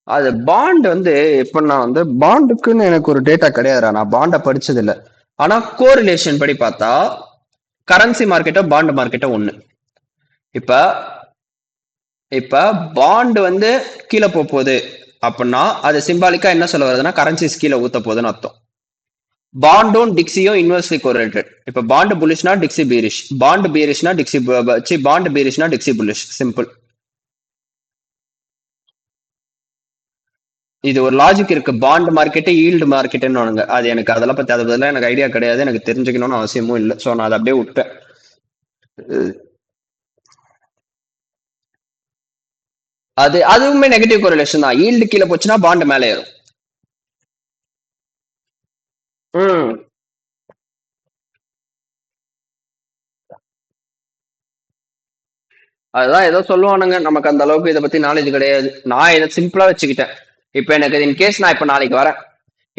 அது பாண்ட் வந்து இப்ப நான் வந்து பாண்டுக்குன்னு எனக்கு ஒரு டேட்டா கிடையாதுடா, நான் பாண்டை படிச்சது இல்லை. ஆனா கோரிலேஷன் படி பார்த்தா கரன்சி மார்க்கெட்டோ பாண்ட் மார்க்கெட்டோ ஒண்ணு. இப்ப இப்ப பாண்ட் வந்து கீழே போகுது அப்படின்னா அது சிம்பாலிக்கா என்ன சொல்ல வருதுன்னா கரன்சிஸ் கீழே ஊத்த போகுதுன்னு அர்த்தம். பாண்டும் டிக்ஸியும் இன்வெர்ஸ்லி கோரிலேட்டட். இப்ப பாண்ட் புலிஷ்னா டிக்ஸி பீரிஷ், பாண்ட் பீரிஷ்னா பாண்ட் பீரிஷ்னா டிக்ஸி புலிஷ், சிம்பிள். இது ஒரு லாஜிக் இருக்கு. பாண்ட் மார்க்கெட் ஈல்டு மார்க்கெட்னு அது எனக்கு அதெல்லாம் பத்தி அதை பத்தி எனக்கு ஐடியா கிடையாது, எனக்கு தெரிஞ்சுக்கணும்னு அவசியமும் இல்லை. ஸோ நான் அதை அப்படியே விட்டேன். அதுவுமே நெகட்டிவ் கோரிலேஷன் தான். ஈல்டு கீழே போச்சுன்னா பாண்ட் மேலே ஏறும். அதுதான் ஏதோ சொல்லுவானுங்க, நமக்கு அந்த அளவுக்கு இதை பத்தி நாலேஜ் கிடையாது. நான் இதை சிம்பிளா வச்சுக்கிட்டேன். இப்ப எனக்கு இன்கேஸ் நான் இப்ப நாளைக்கு வரேன்,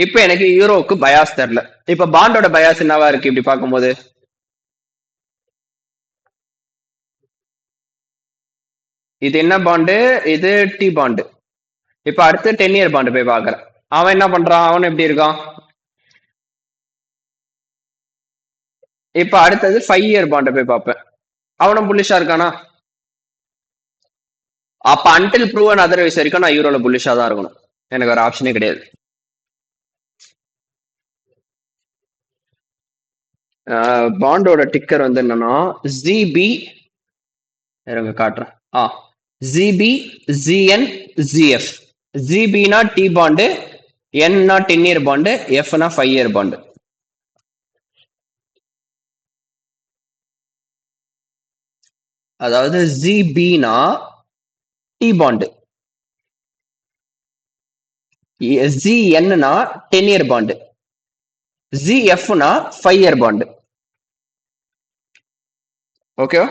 இப்ப எனக்கு யூரோக்கு பயாஸ் தெரியல, இப்ப பாண்டோட பயாஸ் என்னவா இருக்கு இப்படி பார்க்கும்போது? இது என்ன பாண்டு? இது டி பாண்டு. இப்ப அடுத்து 10 இயர் பாண்டு போய் பாக்குறேன், அவன் என்ன பண்றான், அவன் எப்படி இருக்கான்? இப்ப அடுத்தது 5 இயர் பாண்டை போய் பார்ப்பேன், அவனும் புல்லிஷா இருக்கானா? அப்ப அன்டில் ப்ரூவன் அதர்வைஸ் வரைக்கும் நான் யூரோல புல்லிஷா தான் இருக்கணும், எனக்கு ஒரு ஆப்ஷனே கிடையாது. பாண்டோட டிக்கர் வந்து என்னன்னா ஜிபி, இருங்க காட்டுறேன். ZB ZN ZF. ஜிபினா டி பாண்டு, என்னா 10 இயர் பாண்டு, எஃப்னா 5 இயர் பாண்டு. அதாவது ஜிபினா டி பாண்டு, ZNனா 10-year பாண்ட், ZFனா 5-year பாண்ட். ஓகேவா?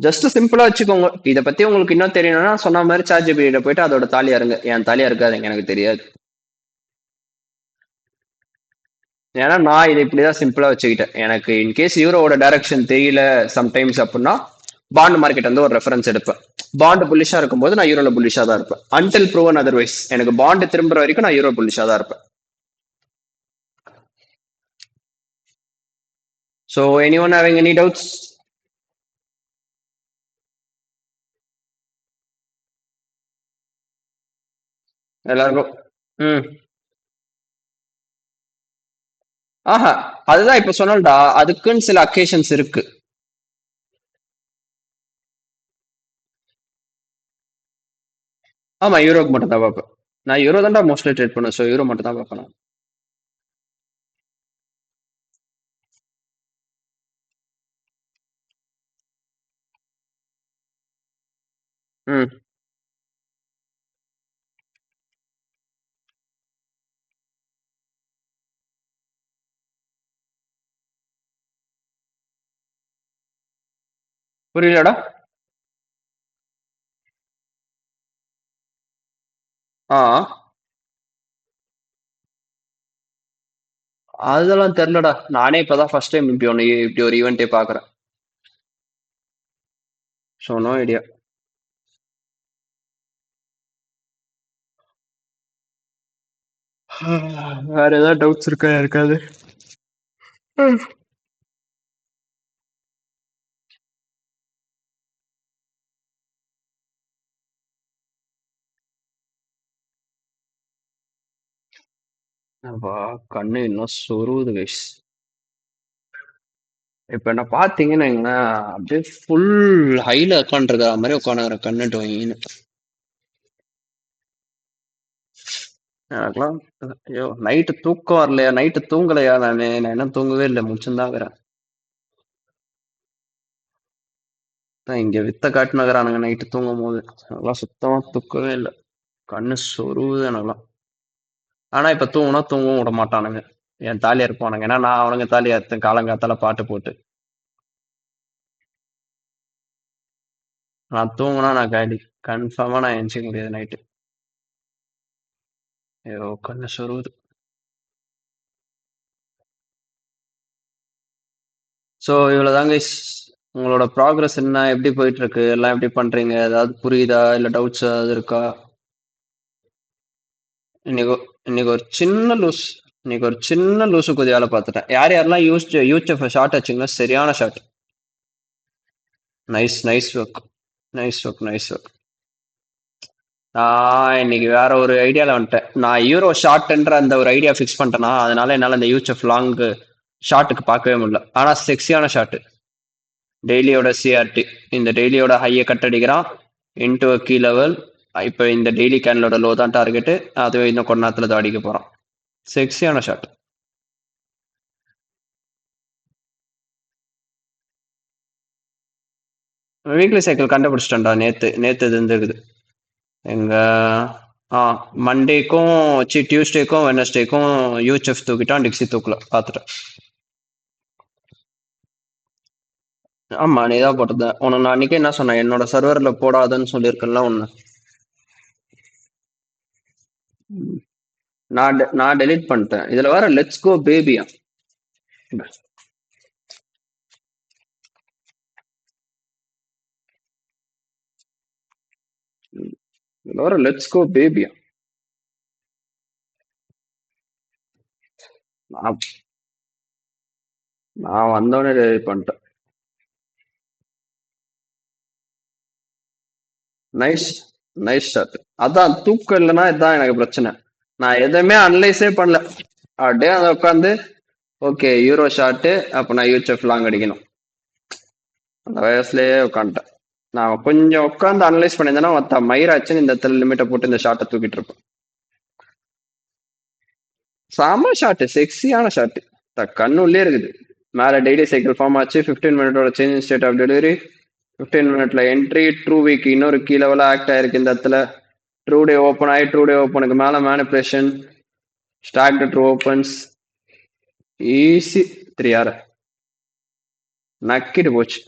ஜஸ்ட் சிம்பிளா வச்சுக்கோங்க. இத பத்தி உங்களுக்கு இன்னும் தெரியணும்னா சொன்ன மாதிரி ChatGPT போயிட்டு அதோட தாலியா இருங்க. என் தாலியா இருக்காதுங்க, எனக்கு தெரியாது. ஏன்னா நான் இதை இப்படிதான் சிம்பிளா வச்சுக்கிட்டேன். எனக்கு இன்கேஸ் யூரோவோட டைரக்ஷன் தெரியல சம்டைம்ஸ் அப்படின்னா பாண்ட் மார்க்கெட் வந்து ஒரு ரெஃபரன்ஸ் எடுப்பேன். பாண்ட் புல்லிஷா இருக்கும்போது நான் யூரோல புல்லிஷா தான் இருப்பேன். அன்டில் ப்ரூவன் அதர்வைஸ் எனக்கு பாண்ட் திரும்புற வரைக்கும் நான் யூரோ புல்லிஷா தான் இருப்பேன். So anyone having any doubts? எல்லாருக்கும் ஆஹா, அதுதான் இப்ப சொன்னேன்டா, அதுக்குன்னு சில அக்கேஷன்ஸ் இருக்கு. ஆமா, யூரோக்கு மட்டும் தான் பார்ப்பேன். நான் யூரோ தான்டா மோஸ்ட்லி ட்ரேட் பண்ணுவேன். ஸோ யூரோ மட்டும் தான் பார்ப்பேன். ம் புரியலடா. ஆ அதெல்லாம் தெரியலடா. நானே இப்பதான் ஃபர்ஸ்ட் டைம் இப்படி ஒரு ஈவெண்ட்டே பாக்குறேன். So no idea. வேற ஏதாவது டவுட்ஸ் இருக்கா இருக்காது? கண்ணு இன்னும் சொருவுது கைஸ். இப்ப என்ன பாத்தீங்கன்னா வைங்களேன், அப்படியே ஃபுல் ஹைல உட்காந்துருக்கிற மாதிரி உட்காந்துக்கிற கண்ணுட்டு வாங்கின்னு. எனக்குலாம் ஐயோ நைட்டு தூக்கம் வரலையா, நைட்டு தூங்கலையா, நான் என்ன தூங்கவே இல்லை, முடிச்சுருந்தாங்கிறேன். இங்க வித்த காட்டு நகரானுங்க நைட்டு தூங்கும் போது. அதெல்லாம் சுத்தமா தூக்கவே இல்லை, கண்ணு சொருவுது எனக்குலாம். ஆனா இப்ப தூங்குனா தூங்கவும் விட மாட்டானுங்க, என் தாலியா இருப்பானுங்க. ஏன்னா நான் அவனுங்க தாலியா இருத்தேன் காலங்காத்தால பாட்டு போட்டு. நான் தூங்குனா நான் காலி, கன்ஃபார்மா நான் எந்திரிக்க முடியாது நைட்டு. ஐயோ கண்ணு சொருவுது. ஸோ இவ்வளவுதாங்க guys. உங்களோட ப்ராக்ரஸ் என்ன, எப்படி போயிட்டு இருக்கு, எல்லாம் எப்படி பண்றீங்க, ஏதாவது புரியுதா இல்ல டவுட்ஸ் ஏதாவது இருக்கா? இன்னைக்கு இன்னைக்கு ஒரு சின்ன லூஸ் இன்னைக்கு ஒரு சின்ன லூசு குதி வேலை பார்த்துட்டேன். யார் யாரெல்லாம் யூஎச்எஃப் ஷார்ட் வச்சிங்களோ சரியான short. Nice nice work, nice work, nice work. நான் இன்னைக்கு வேற ஒரு ஐடியால வந்துட்டேன். நான் யூரோ ஷார்ட்ன்ற அந்த ஒரு ஐடியா ஃபிக்ஸ் பண்ணிட்டேன்னா, அதனால என்னால இந்த யூஎச்எஃப் லாங் ஷார்ட்டுக்கு பார்க்கவே முடியல. ஆனா செக்ஸியான ஷார்ட். டெய்லியோட சிஆர்டி, இந்த டெய்லியோட ஹையை கட் அடிக்கிறான் இன்டு கீ லெவல். இப்போ இந்த டெய்லி கேனலோட லோ தான் டார்கெட்டு, அதுவே இன்னும் கொஞ்ச நேரத்தில் தான் அடிக்க போகிறான். செக்ஸியான ஷாட். வீக்லி சைக்கிள் கண்டுபிடிச்சிட்டேன்டா. நேற்று இது இருந்துருக்குது எங்க. மண்டேக்கும் டியூஸ்டேக்கும் வெனஸ்டேக்கும் யூஎச்எஃப் தூக்கிட்டான், டிக்ஸி தூக்கல, பார்த்துட்டேன். ஆமா நீ தான் போட்டத. உனக்கு நான் அன்னைக்கு என்ன சொன்னேன், என்னோட சர்வர்ல போடாதன்னு சொல்லியிருக்கேன்ல ஒன்னு. நான் டெலீட் பண்ணிட்டேன். இதுல வேற லெட்ஸ் கோ பேபியா, இதுல வேற லெட்ஸ் கோ பேபியா. நான் வந்தவனே டெலீட் பண்ணிட்டேன். Nice nice shot. அதான் தூக்கம் இல்லைன்னா இதுதான் எனக்கு பிரச்சனை. நான் எதுவுமே அனலைஸே பண்ணல, அப்படியே அதை உட்காந்து ஓகே யூரோ ஷாட்டு, அப்போ நான் யூஎச்எஃப் லாங் அடிக்கணும், அந்த வயசுலயே உட்காந்துட்டேன். நான் கொஞ்சம் உட்காந்து அனலைஸ் பண்ணியிருந்தேன்னா மற்ற மயிராச்சுன்னு இந்த இடத்துல லிமிட்டை போட்டு இந்த ஷாட்டை தூக்கிட்டு இருப்பேன். செம ஷாட்டு, செக்ஸியான ஷாட்டு, கண்ணுள்ளே இருக்குது. மேலே டெய்லி சைக்கிள் ஃபார்ம் ஆச்சு, 15 மினிட்டோட சேஞ்ச் ஸ்டேட் ஆஃப் டெலிவரி, 15 மினிட்ல என்ட்ரி, ட்ரூ வீக் இன்னொரு கீ லெவலில் ஆக்ட் ஆயிருக்கு இந்த இடத்துல. ட்ரூ டே ஓப்பன் ஆகி ட்ரூ டே ஓப்பனுக்கு மேலே manipulation stock true opens easy 3 hour நக்கிட்டு போச்சு.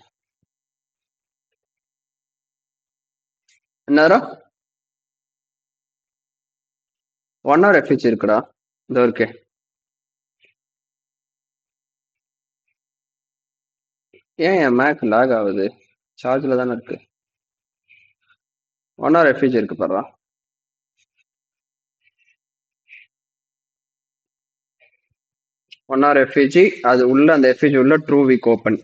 என்ன 1 hour எஃபிச் இருக்குடா. இதோ இருக்கு. ஏன் என் மேக் லாக் ஆகுது? சார்ஜில் தானே இருக்கு. 1 hour எஃபிச் இருக்கு பாரு. 1 hour எஃபிஜி அது உள்ள அந்த எஃபிஜி உள்ள ட்ரூ வீக் ஓப்பன்.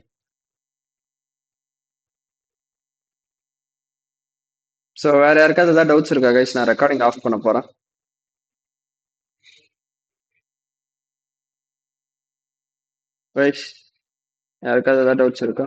ஸோ வேற யாருக்காவது ஏதாவது டவுட்ஸ் இருக்கா கைஸ்? நான் ரெக்கார்டிங் ஆஃப் பண்ண போறேன். கைஸ் யாருக்காவது ஏதாவது டவுட்ஸ் இருக்கா?